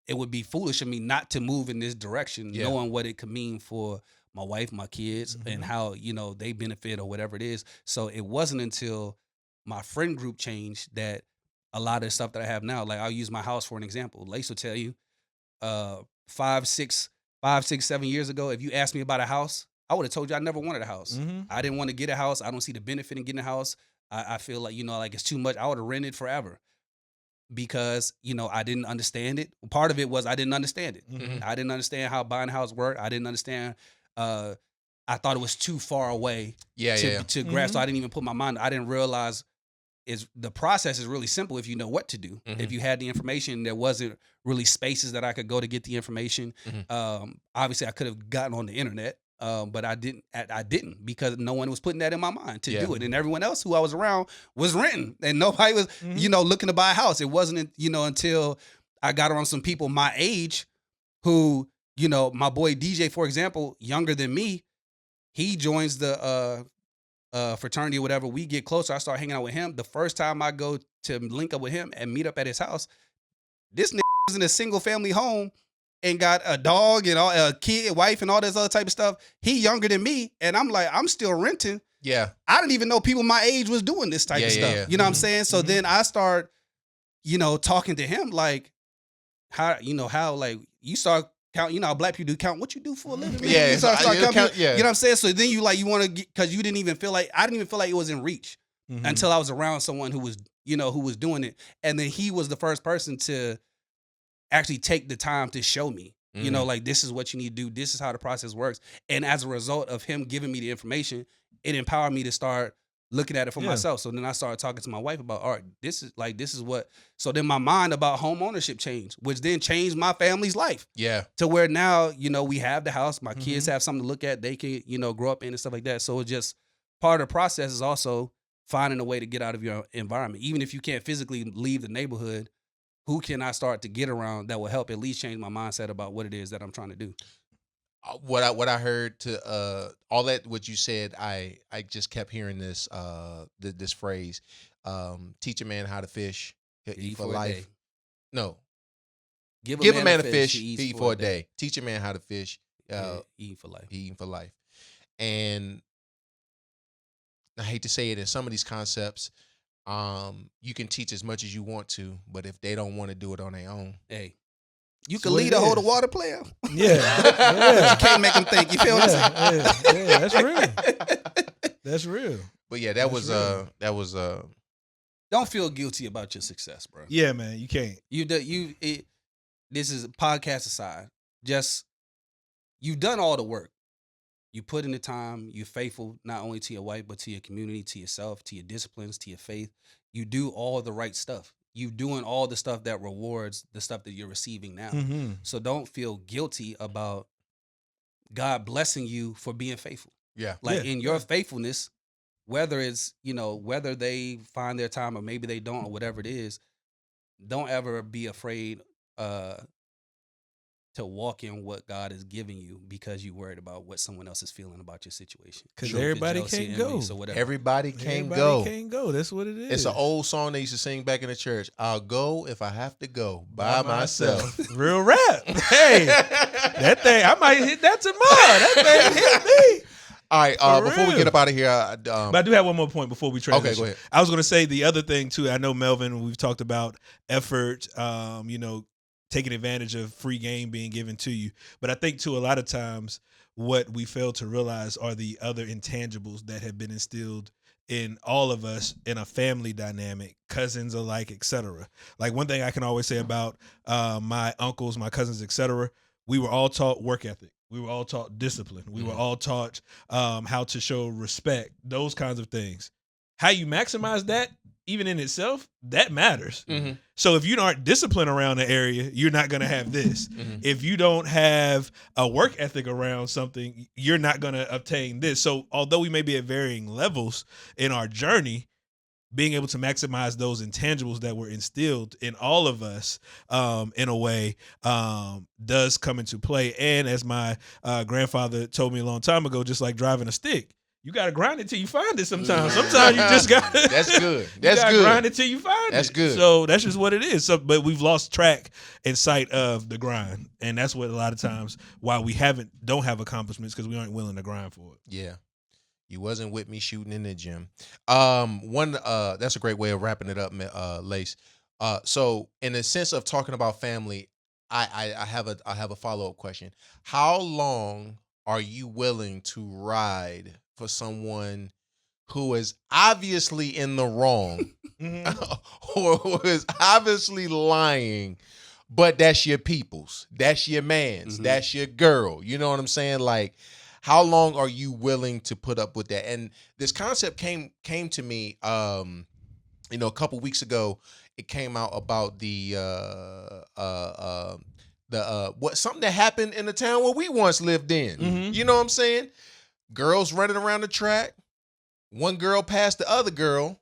would be foolish of me not to move in this direction, knowing what it could mean for my wife, my kids, and how, they benefit or whatever it is. So it wasn't until my friend group changed that a lot of the stuff that I have now, like I'll use my house for an example. Lace will tell you, 5, 6, 7 years ago, if you asked me about a house, I would have told you I never wanted a house. I didn't want to get a house. I don't see the benefit in getting a house. I feel like, like it's too much. I would have rented forever because, I didn't understand it. Part of it was I didn't understand it. I didn't understand how buying a house worked. I didn't understand. I thought it was too far away to grasp. So I didn't even put my mind. I didn't realize the process is really simple if you know what to do. If you had the information, there wasn't really spaces that I could go to get the information. Obviously, I could have gotten on the internet. But I didn't because no one was putting that in my mind to do it. And everyone else who I was around was renting and nobody was, looking to buy a house. It wasn't, until I got around some people my age who, my boy DJ, for example, younger than me, he joins the fraternity or whatever. We get closer. I start hanging out with him. The first time I go to link up with him and meet up at his house, this nigga was in a single family home and got a dog and a kid, wife, and all this other type of stuff. He younger than me, and I'm like, I'm still renting. Yeah. I didn't even know people my age was doing this type of stuff. Yeah. You know what I'm saying? So then I start, talking to him like, how like you start count, how black people do count what you do for a living. Man. Yeah. You start counting, yeah. You know what I'm saying? So then you want to get, because you didn't even feel like, I didn't even feel like it was in reach until I was around someone who was, who was doing it. And then he was the first person to actually take the time to show me, like this is what you need to do. This is how the process works. And as a result of him giving me the information, it empowered me to start looking at it for myself. So then I started talking to my wife about, all right, this is what, so then my mind about home ownership changed, which then changed my family's life. Yeah. To where now, we have the house, my kids have something to look at, they can, grow up in and stuff like that. So it's just part of the process is also finding a way to get out of your environment. Even if you can't physically leave the neighborhood, who can I start to get around that will help at least change my mindset about what it is that I'm trying to do? What I heard to all that what you said, I just kept hearing this this phrase, teach a man how to fish, he'll eat for life. No, Give a man a fish, he eats feed for a day. Teach a man how to fish. Eating for life. Eating for life. And I hate to say it, in some of these concepts, you can teach as much as you want to, but if they don't want to do it on their own, Hey, you That's can what lead it a hold is. of water player. Yeah. But Yeah. you can't make them think. You feel what I'm saying? Yeah, that's real. That's real. but yeah, That's real. that was Don't feel guilty about your success, bro. Yeah, man, you can't. This is a podcast aside. Just you've done all the work. You put in the time. You're faithful not only to your wife but to your community, to yourself, to your disciplines, to your faith. You do all the right stuff. You're doing all the stuff that rewards the stuff that you're receiving now. Mm-hmm. So don't feel guilty about God blessing you for being faithful. yeah. Like Yeah, in your faithfulness, whether it's, whether they find their time or maybe they don't or whatever it is, don't ever be afraid to walk in what God is giving you because you're worried about what someone else is feeling about your situation. 'Cause Sure, if it's everybody jealousy, can't envy, go. So whatever. Everybody can't Everybody go. can't go. That's what it is. It's an old song they used to sing back in the church. I'll go if I have to go by myself. Real rap. Hey, that thing, I might hit that tomorrow. That thing hit me. All right, For before we real. get up out of here, But I do have one more point before we transition. okay, go ahead. I was going to say the other thing too. I know Melvin. We've talked about effort. Taking advantage of free game being given to you. But I think too, a lot of times, what we fail to realize are the other intangibles that have been instilled in all of us in a family dynamic, cousins alike, etc. Like one thing I can always say about my uncles, my cousins, etc. We were all taught work ethic. We were all taught discipline. We were all taught how to show respect, those kinds of things. How you maximize that, even in itself, that matters. Mm-hmm. So if you aren't disciplined around the area, you're not going to have this. Mm-hmm. If you don't have a work ethic around something, you're not going to obtain this. So although we may be at varying levels in our journey, being able to maximize those intangibles that were instilled in all of us in a way does come into play. And as my grandfather told me a long time ago, just like driving a stick, you got to grind it till you find it sometimes. Sometimes you just got to. That's good. You That's gotta good. grind it till you find That's it. good. So that's just what it is. So, but we've lost track and sight of the grind. And that's what a lot of times why we don't have accomplishments because we aren't willing to grind for it. Yeah. You wasn't with me shooting in the gym. That's a great way of wrapping it up, Lace. So in the sense of talking about family, I have a follow-up question. How long are you willing to ride for someone who is obviously in the wrong or who is obviously lying, but that's your people's, that's your man's, that's your girl? You know what I'm saying? Like, how long are you willing to put up with that? And this concept came to me, a couple weeks ago. It came out about something that happened in the town where we once lived in. You know what I'm saying? Girls running around the track. One girl passed the other girl.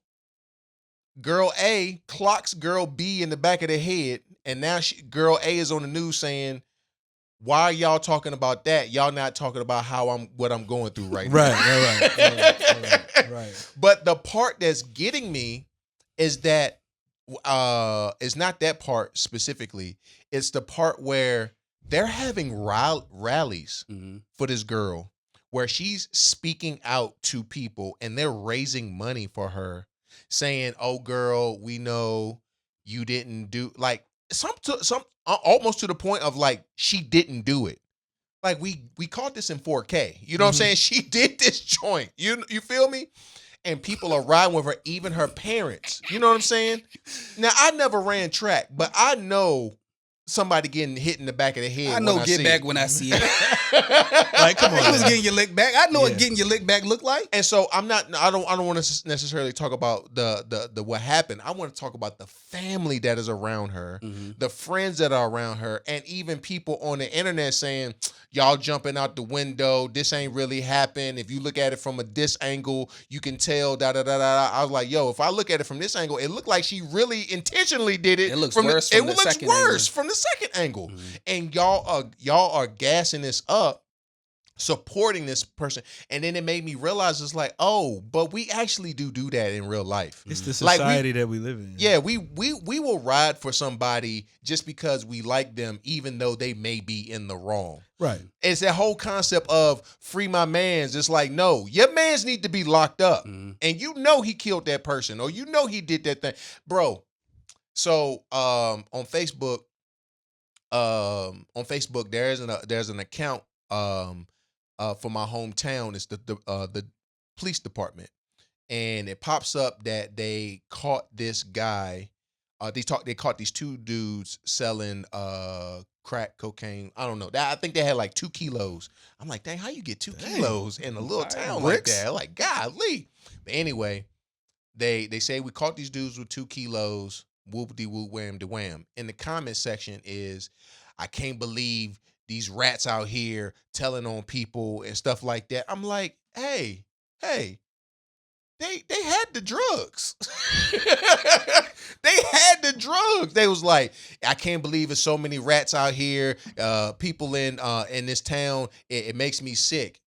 Girl A clocks girl B in the back of the head, and now girl A is on the news saying, "Why are y'all talking about that? Y'all not talking about what I'm going through right now." Right. But the part that's getting me is that it's not that part specifically. It's the part where they're having rallies for this girl, where she's speaking out to people and they're raising money for her, saying, "Oh, girl, we know you didn't do," like some almost to the point of like she didn't do it. Like we caught this in 4K. You know what I'm saying? She did this joint. You feel me? And people are riding with her, even her parents. You know what I'm saying? Now, I never ran track, but I know somebody getting hit in the back of the head. I know when I get see back it. when I see it. Like, come on. You was man. getting your lick back. I know what Yeah. getting your lick back look like. And so I don't want to necessarily talk about the what happened. I want to talk about the family that is around her, the friends that are around her, and even people on the internet saying, "Y'all jumping out the window. This ain't really happened. If you look at it from this angle, you can tell da da da da." I was like, "Yo, if I look at it from this angle, it looked like she really intentionally did it. It looks from worse it from the looks second worse angle. from the second angle." And y'all are gassing this up supporting this person, and then it made me realize it's like, oh, but we actually do that in real life. It's the Like, society that we live in. Yeah, we will ride for somebody just because we like them, even though they may be in the wrong. Right. It's that whole concept of free my mans. It's like, no, your mans need to be locked up, and you know he killed that person, or you know he did that thing, bro. So on Facebook, there's an account for my hometown. It's the police department, and it pops up that they caught this guy. They caught these two dudes selling crack cocaine. I don't know. I think they had like 2 kilos. I'm like, dang, how you get 2 kilos in a little town like that? Like, golly. But anyway, they say we caught these dudes with 2 kilos. Whoop-de whoop, wham de wham. In the comment section is, I can't believe these rats out here telling on people and stuff like that. I'm like, hey, they had the drugs. They had the drugs. They was like, I can't believe there's so many rats out here. People in this town. It makes me sick.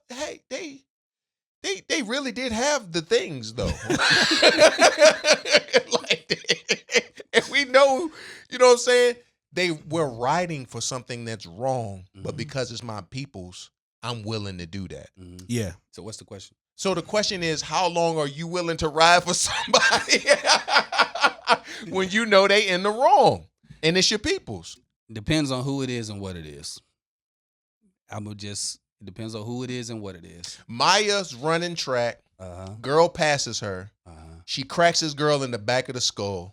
Hey, they really did have the things though. And we know, you know what I'm saying? They were riding for something that's wrong, but because it's my people's, I'm willing to do that. Yeah. So what's the question? So the question is, how long are you willing to ride for somebody when you know they in the wrong and it's your people's? Depends on who it is and what it is. It depends on who it is and what it is. Maya's running track. Girl passes her. She cracks this girl in the back of the skull.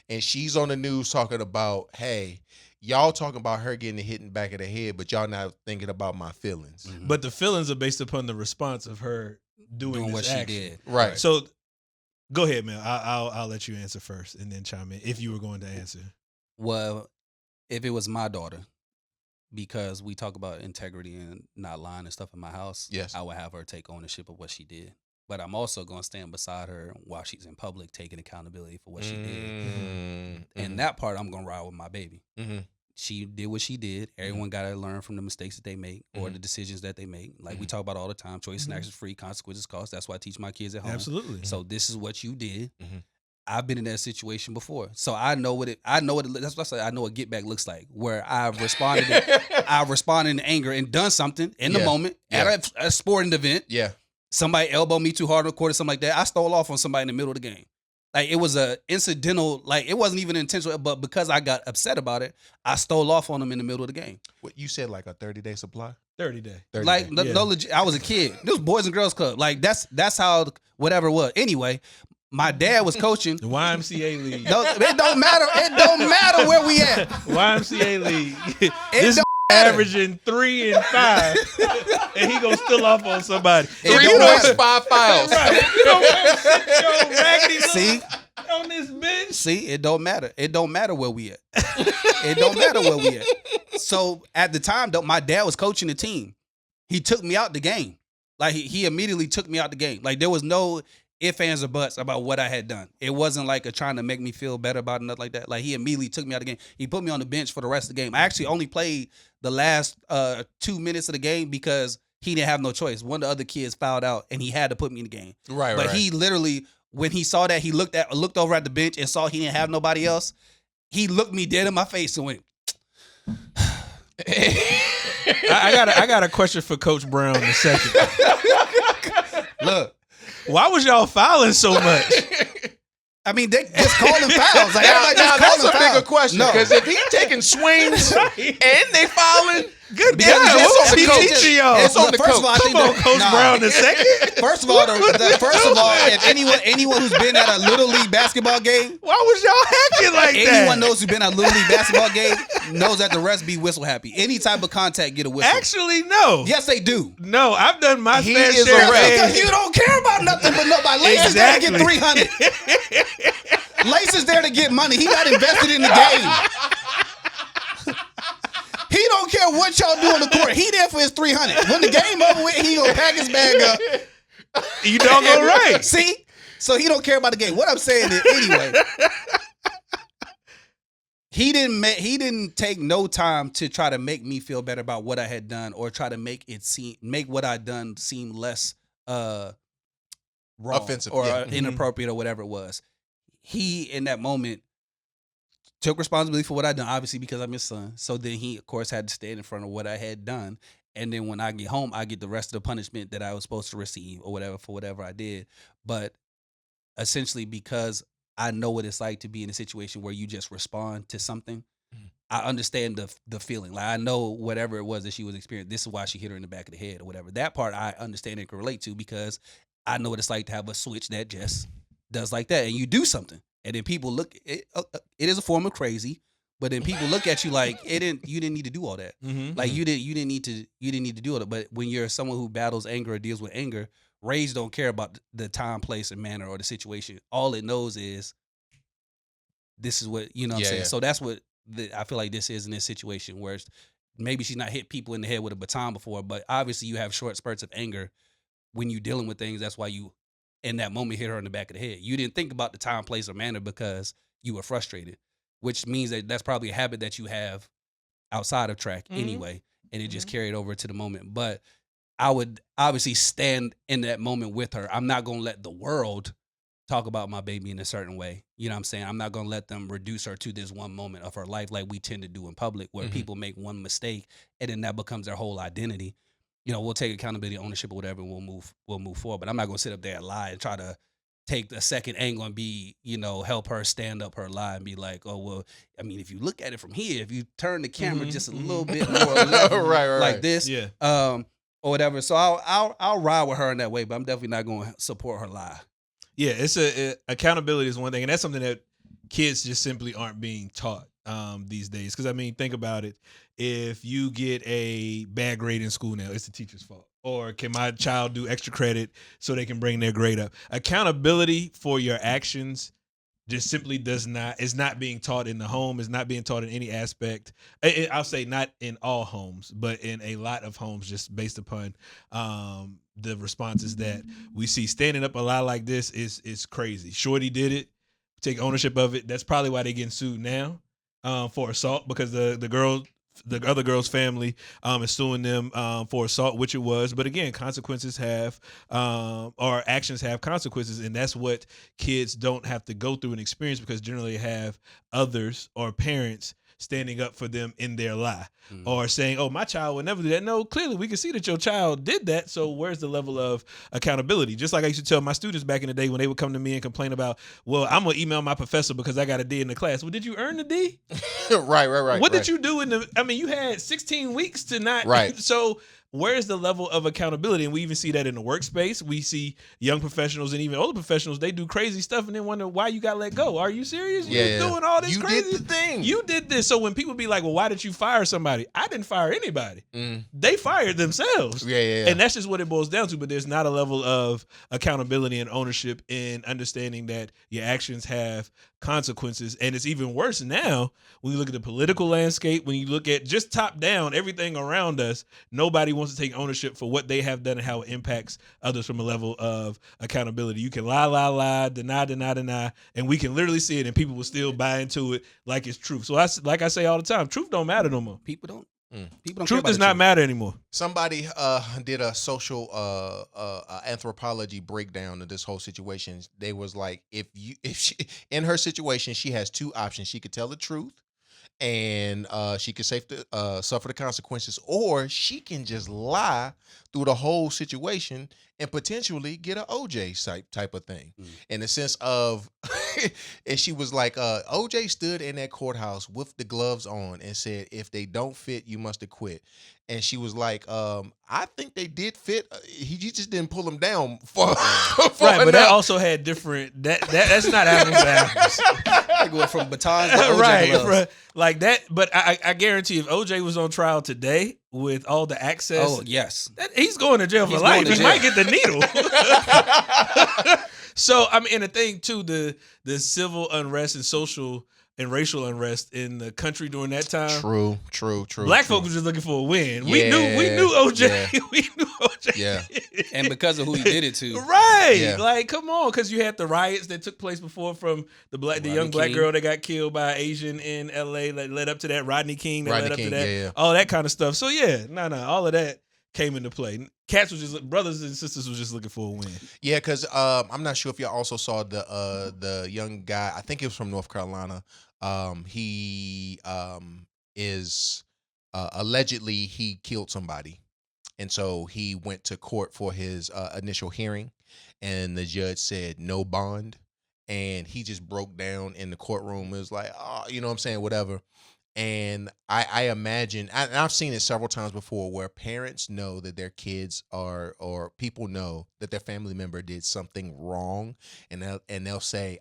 And she's on the news talking about, hey, y'all talking about her getting hit in the back of the head, but y'all not thinking about my feelings. But the feelings are based upon the response of her doing what this she action. did. Right. So go ahead, man. I'll let you answer first and then chime in if you were going to answer. Well, if it was my daughter, because we talk about integrity and not lying and stuff in my house, yes, I would have her take ownership of what she did. But I'm also going to stand beside her while she's in public, taking accountability for what she did. And that part, I'm going to ride with my baby. She did what she did. Everyone got to learn from the mistakes that they make or the decisions that they make. Like we talk about all the time, choice and actions free, consequences cost. That's why I teach my kids at home. Absolutely. So this is what you did. I've been in that situation before, so I know what it. That's what I say. I know what get back looks like, where I've responded. I responded in anger and done something in the moment at a sporting event. Yeah, somebody elbowed me too hard on the court or something like that. I stole off on somebody in the middle of the game. Like it was a incidental. Like it wasn't even intentional, but because I got upset about it, I stole off on them in the middle of the game. What you said, like a 30-day supply? 30-day. Like no legit. I was a kid. This was Boys and Girls Club. Like that's how whatever it was. Anyway. My dad was coaching. The YMCA league. It don't matter. It don't matter where we at. YMCA league. This averaging 3 and 5, and he gonna still off on somebody. 3 points, 5 fouls. Right. You don't sit your raggedy See on this bench. See, it don't matter. It don't matter where we at. It don't matter where we at. So at the time, though, my dad was coaching the team. He took me out the game. Like he immediately took me out the game. Like there was no ifs, ands, or buts about what I had done. It wasn't like trying to make me feel better about it, nothing like that. Like he immediately took me out of the game. He put me on the bench for the rest of the game. I actually only played the last 2 minutes of the game because he didn't have no choice. One of the other kids fouled out and he had to put me in the game. Right, but he literally, when he saw that, he looked over at the bench and saw he didn't have nobody else. He looked me dead in my face and went. I got a question for Coach Brown in a second. Look. Why was y'all fouling so much? I mean, they just calling fouls. Like, now that's a bigger question. Because if he's taking swings and they fouling, good because God, it's what was he teaching y'all? It's on the first coach. Of all, I Come think on, Coach Brown, a second. First of all, if anyone who's been at a Little League basketball game, why was y'all hacking like that? Anyone knows who's been at a Little League basketball game knows that the refs be whistle happy. Any type of contact, get a whistle. Actually, no. Yes, they do. No, I've done my He fair is share. a ref. Because you don't care about nothing but nobody. Lace is there to get 300. Lace is there to get money. He not invested in the game. He don't care what y'all do on the court. He there for his 300. When the game over with, he gonna pack his bag up. You don't go right. See? So he don't care about the game. What I'm saying is, anyway, He didn't take no time to try to make me feel better about what I had done or try to make what I done seem less wrong Offensive, or yeah. inappropriate or whatever it was. He in that moment took responsibility for what I done, obviously because I'm his son. So then he of course had to stand in front of what I had done. And then when I get home, I get the rest of the punishment that I was supposed to receive or whatever for whatever I did. But essentially because I know what it's like to be in a situation where you just respond to something. I understand the feeling. Like I know whatever it was that she was experiencing, this is why she hit her in the back of the head or whatever. That part I understand and can relate to because I know what it's like to have a switch that just does like that. And you do something. And then people look, it is a form of crazy, but then people look at you like you didn't need to do all that. Like you didn't need to do all that. But when you're someone who battles anger or deals with anger, rage don't care about the time, place, and manner or the situation. All it knows is this is what, you know what I'm saying? Yeah. So that's what I feel like this is in this situation where maybe she's not hit people in the head with a baton before, but obviously you have short spurts of anger when you're dealing with things. That's why you, in that moment, hit her in the back of the head. You didn't think about the time, place, or manner because you were frustrated, which means that that's probably a habit that you have outside of track anyway, and it just carried over to the moment. But I would obviously stand in that moment with her. I'm not going to let the world talk about my baby in a certain way. You know what I'm saying? I'm not going to let them reduce her to this one moment of her life like we tend to do in public where people make one mistake and then that becomes their whole identity. You know, we'll take accountability, ownership or whatever, and we'll move forward. But I'm not going to sit up there and lie and try to take a second angle and be, you know, help her stand up her lie and be like, oh, well, I mean, if you look at it from here, if you turn the camera just a little bit more level, right. like this, Yeah. or whatever. So I'll ride with her in that way, but I'm definitely not going to support her lie. Yeah, accountability is one thing, and that's something that kids just simply aren't being taught these days. Because I mean, think about it: if you get a bad grade in school now, it's the teacher's fault. Or can my child do extra credit so they can bring their grade up? Accountability for your actions just simply is not being taught in the home. Is not being taught in any aspect. I'll say not in all homes, but in a lot of homes, just based upon the responses that we see. Standing up a lot like this is crazy. Shorty did it. Take ownership of it. That's probably why they're getting sued now for assault, because the other girl's family is suing them for assault, which it was. But again, consequences have, or actions have consequences, and that's what kids don't have to go through and experience because generally have others or parents standing up for them in their lie or saying, oh, my child would never do that. No, clearly we can see that your child did that. So where's the level of accountability? Just like I used to tell my students back in the day when they would come to me and complain about, well, I'm going to email my professor because I got a D in the class. Well, did you earn the D? right. What did you do you had 16 weeks to not. Right. So where's the level of accountability? And we even see that in the workspace. We see young professionals and even older professionals, they do crazy stuff and then wonder why you got let go. Are you serious? You was doing all this crazy? You did the thing. You did this. So when people be like, well, why did you fire somebody? I didn't fire anybody. They fired themselves. Yeah. And that's just what it boils down to. But there's not a level of accountability and ownership in understanding that your actions have consequences. And it's even worse now when you look at the political landscape, when you look at just top down, everything around us, nobody wants to take ownership for what they have done and how it impacts others from a level of accountability. You can lie, deny, and we can literally see it and people will still buy into it like it's truth. So like I say all the time, truth don't matter no more. People don't Truth does not matter anymore. Somebody did a social anthropology breakdown of this whole situation. They was like, if she in her situation, she has two options. She could tell the truth and she could suffer the consequences, or she can just lie through the whole situation and potentially get an OJ type of thing. In the sense of, and she was like, OJ stood in that courthouse with the gloves on and said, if they don't fit, you must have quit. And she was like, I think they did fit. He just didn't pull them down for right, but that also had different. That's not apples to apples. Like went from batons to OJ right, gloves. like that. But I guarantee, if OJ was on trial today with all the access, oh yes, he's going to jail for life. He might get the needle. So I mean, and the thing too, the civil unrest and social and racial unrest in the country during that time. True. Black folks were just looking for a win. We knew OJ. Yeah. We knew OJ. Yeah. And because of who he did it to. Right. Yeah. Like, come on, because you had the riots that took place before from the young black King. girl that got killed by Asian in LA that led up to that, Rodney King that led up to that. Yeah. All that kind of stuff. So yeah, all of that came into play. Cats was just brothers and sisters was just looking for a win. Yeah, because I'm not sure if y'all also saw the young guy. I think he was from North Carolina. He is allegedly he killed somebody, and so he went to court for his initial hearing, and the judge said no bond, and he just broke down in the courtroom. It was like, oh, you know what I'm saying, whatever. And I imagine, and I've seen it several times before, where parents know that their kids are, or people know that their family member did something wrong, and they'll say,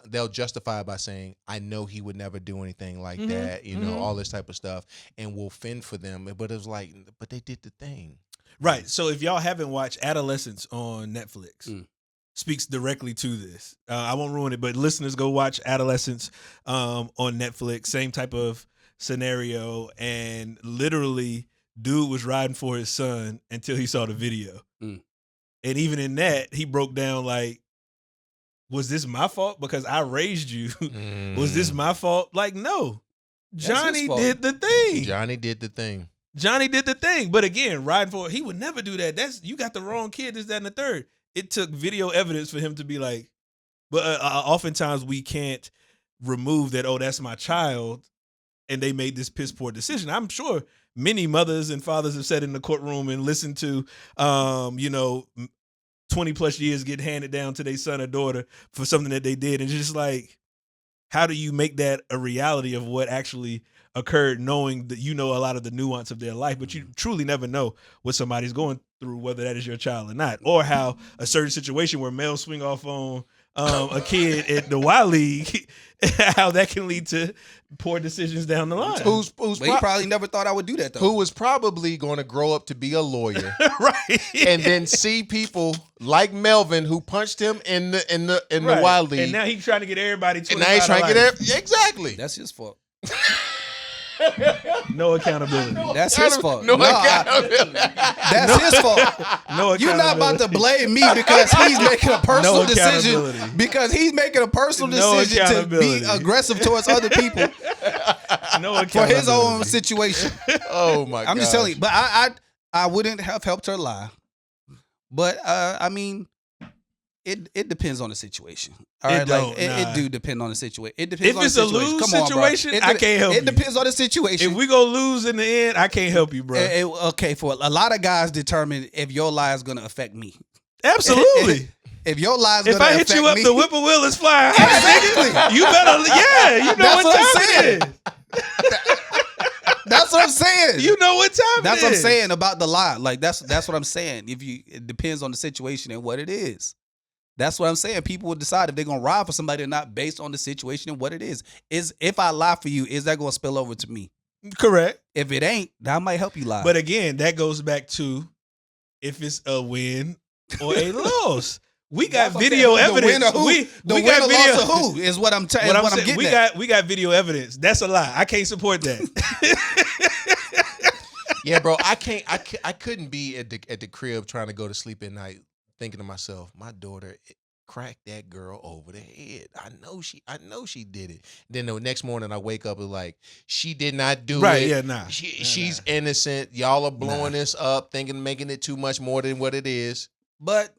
they'll justify it by saying, I know he would never do anything like that, you know, all this type of stuff, and will fend for them. But it was like, but they did the thing. Right. So if y'all haven't watched Adolescence on Netflix, speaks directly to this. I won't ruin it, but listeners, go watch Adolescence on Netflix. Same type of scenario, and literally, dude was riding for his son until he saw the video, and even in that, he broke down like, was this my fault because I raised you? Was this my fault? Like, no. Johnny did the thing. Johnny did the thing. Johnny did the thing. But again, riding for it, he would never do that. You got the wrong kid, this, that, and the third. It took video evidence for him to be like, but oftentimes we can't remove that, oh, that's my child, and they made this piss poor decision. I'm sure many mothers and fathers have sat in the courtroom and listened to, 20 plus years get handed down to their son or daughter for something that they did. And it's just like, how do you make that a reality of what actually occurred, knowing that you know a lot of the nuance of their life, but you truly never know what somebody's going through, whether that is your child or not, or how a certain situation where males swing off on a kid at the Y League, how that can lead to poor decisions down the line. He probably never thought I would do that though. Who was probably going to grow up to be a lawyer, right? And then see people like Melvin who punched him in the Right. Y League, and now he's trying to get everybody. and now he's trying to get exactly. That's his fault. No accountability. That's his fault. No That's his fault. No accountability. You're not about to blame me because he's making a personal decision. accountability. Because he's making a personal No decision to be accountability. aggressive towards other people No for his own accountability. situation. Oh my god! I'm just telling you. But I wouldn't have helped her lie. But I mean, it depends on the situation. All right, it do depend on the situation. It depends If on it's the a situation. lose Come on, bro. situation, I can't help you. It depends on the situation. If we go lose in the end, I can't help you, bro. Okay, for a lot of guys determine if your lie is going to affect me. Absolutely. If your lie is going If to I affect hit you up, me, the whippoorwill is flying. Exactly. You better, you know That's what what I'm time saying. it is. that's what I'm saying. You know what time That's it what I'm is. saying about the lie. Like that's what I'm saying. It depends on the situation and what it is. That's what I'm saying. People will decide if they're gonna ride for somebody or not based on the situation and what it is. If I lie for you, is that gonna spill over to me? Correct. If it ain't, that might help you lie. But again, that goes back to if it's a win or a loss. We got That's what I'm video saying. evidence. The win or who? We win got or video. loss of who is what I'm What I'm saying, getting we at. got video evidence. That's a lie. I can't support that. Yeah, bro, I couldn't be at the crib trying to go to sleep at night thinking to myself, my daughter cracked that girl over the head. I know she did it. Then the next morning I wake up and like, she did not do Right, it. yeah, nah. She's innocent. Y'all are blowing this up, making it too much more than what it is. But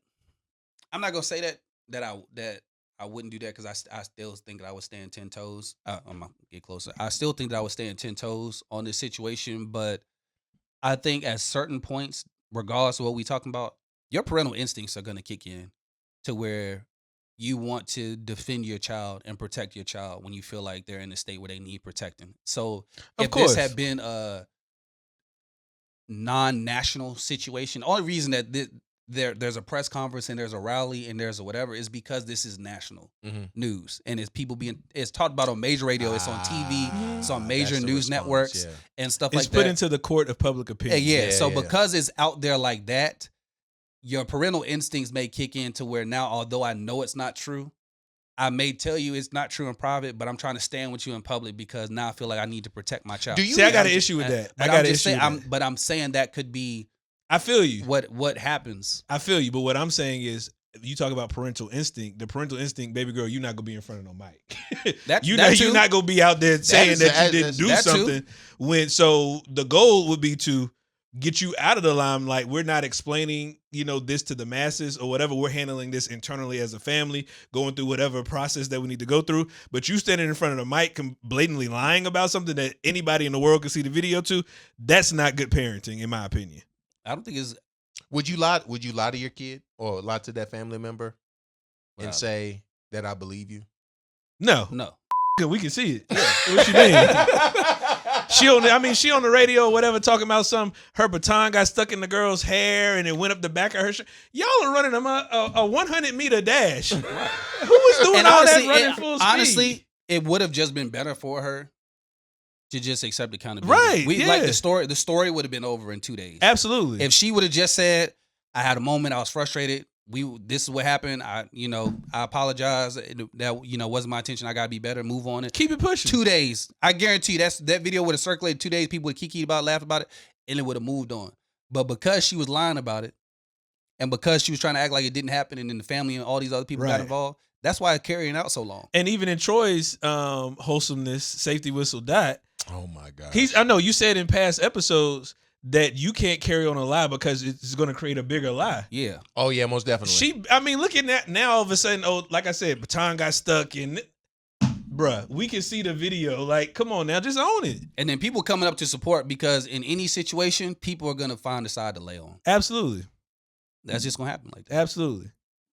I'm not gonna say that I wouldn't do that because I still think that I would stand 10 toes. I'm gonna get closer. I still think that I would stand 10 toes on this situation, but I think at certain points, regardless of what we talking about, your parental instincts are gonna kick in to where you want to defend your child and protect your child when you feel like they're in a state where they need protecting. So if this had been a non-national situation, only reason that there's a press conference and there's a rally and there's a whatever is because this is national news and it's talked about on major radio, it's on TV, it's on major that's the news response, networks yeah. and stuff It's like put that. into the court of public opinion. Yeah. So yeah. because it's out there like that, your parental instincts may kick in to where now, although I know it's not true, I may tell you it's not true in private, but I'm trying to stand with you in public because now I feel like I need to protect my child. Do you See, I got an issue with that. I got an issue with that. But I'm saying that could be I feel you. what happens. I feel you. But what I'm saying is, you talk about parental instinct. The parental instinct, baby girl, you're not gonna be in front of no mic. You're not gonna be out there saying that you didn't do something. So the goal would be to get you out of the limelight. We're not explaining, this to the masses or whatever. We're handling this internally as a family, going through whatever process that we need to go through. But you standing in front of the mic, blatantly lying about something that anybody in the world can see the video to, that's not good parenting, in my opinion. I don't think it's. Would you lie to your kid or lie to that family member and say that I believe you? No. We can see it. Yeah. What you mean? She on the radio or whatever talking about her baton got stuck in the girl's hair and it went up the back of her shirt. Y'all are running a 100-meter dash. Who was doing all that running full speed? Honestly, it would have just been better for her to just accept accountability. Right. Like the story would have been over in 2 days. Absolutely. If she would have just said, I had a moment, I was frustrated. This is what happened. I apologize. That wasn't my intention. I gotta be better. Move on it. Keep it pushing. 2 days. I guarantee you that video would have circulated 2 days. People would kiki about it, laugh about it, and it would have moved on. But because she was lying about it, and because she was trying to act like it didn't happen, and then the family and all these other people got involved, that's why it's carrying out so long. And even in Troy's wholesomeness, safety whistle dot. Oh my God. I know you said in past episodes that you can't carry on a lie because it's going to create a bigger lie. Yeah. Oh yeah, most definitely. Look at that now. All of a sudden, like I said, baton got stuck and bruh, we can see the video. Like, come on now, just own it. And then people coming up to support because in any situation, people are going to find a side to lay on. Absolutely. That's just going to happen like that. Absolutely.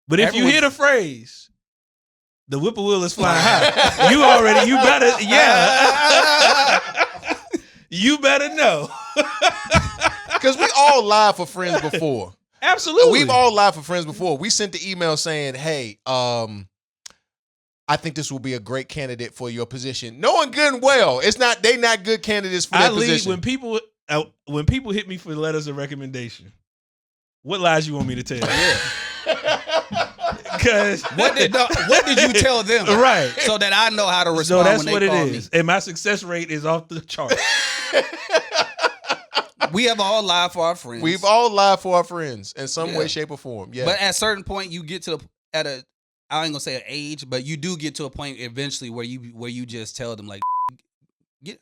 But if you hear the phrase, the whippoorwill is flying high, you better know. Because we all lied for friends before. Absolutely. We've all lied for friends before. We sent the email saying, hey, I think this will be a great candidate for your position. Knowing good and well, they not good candidates for their position. When people hit me for letters of recommendation, what lies you want me to tell? Yeah. Because what did you tell them? Right. So that I know how to respond. So that's when what they it call is. me. And my success rate is off the chart. We have all lied for our friends. We've all lied for our friends in some way, shape, or form. Yeah. But at a certain point, you get to I ain't gonna say an age, but you do get to a point eventually where you just tell them like,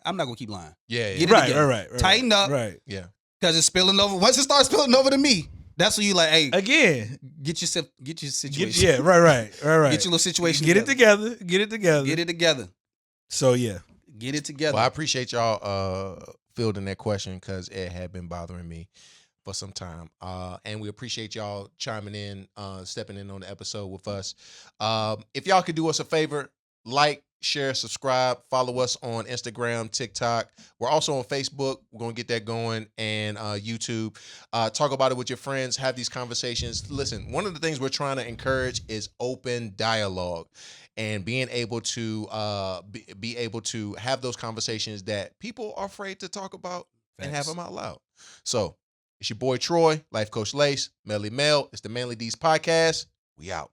I'm not gonna keep lying. Yeah. Get it Right. together. Tighten up. Right. Yeah. Because it's spilling over. Once it starts spilling over to me, that's when you like, hey, again, get your situation. Right. Get your little situation. Get it together. Get it together. So yeah, get it together. Well, I appreciate y'all fielding that question because it had been bothering me for some time. And we appreciate y'all chiming in, stepping in on the episode with us. If y'all could do us a favor, like, share, subscribe, follow us on Instagram, TikTok. We're also on Facebook. We're going to get that going, and YouTube. Talk about it with your friends. Have these conversations. Listen, one of the things we're trying to encourage is open dialogue and being able to be able to have those conversations that people are afraid to talk about and have them out loud. So it's your boy Troy, Life Coach Lace, Melly Mel. It's the Manly D's podcast. We out.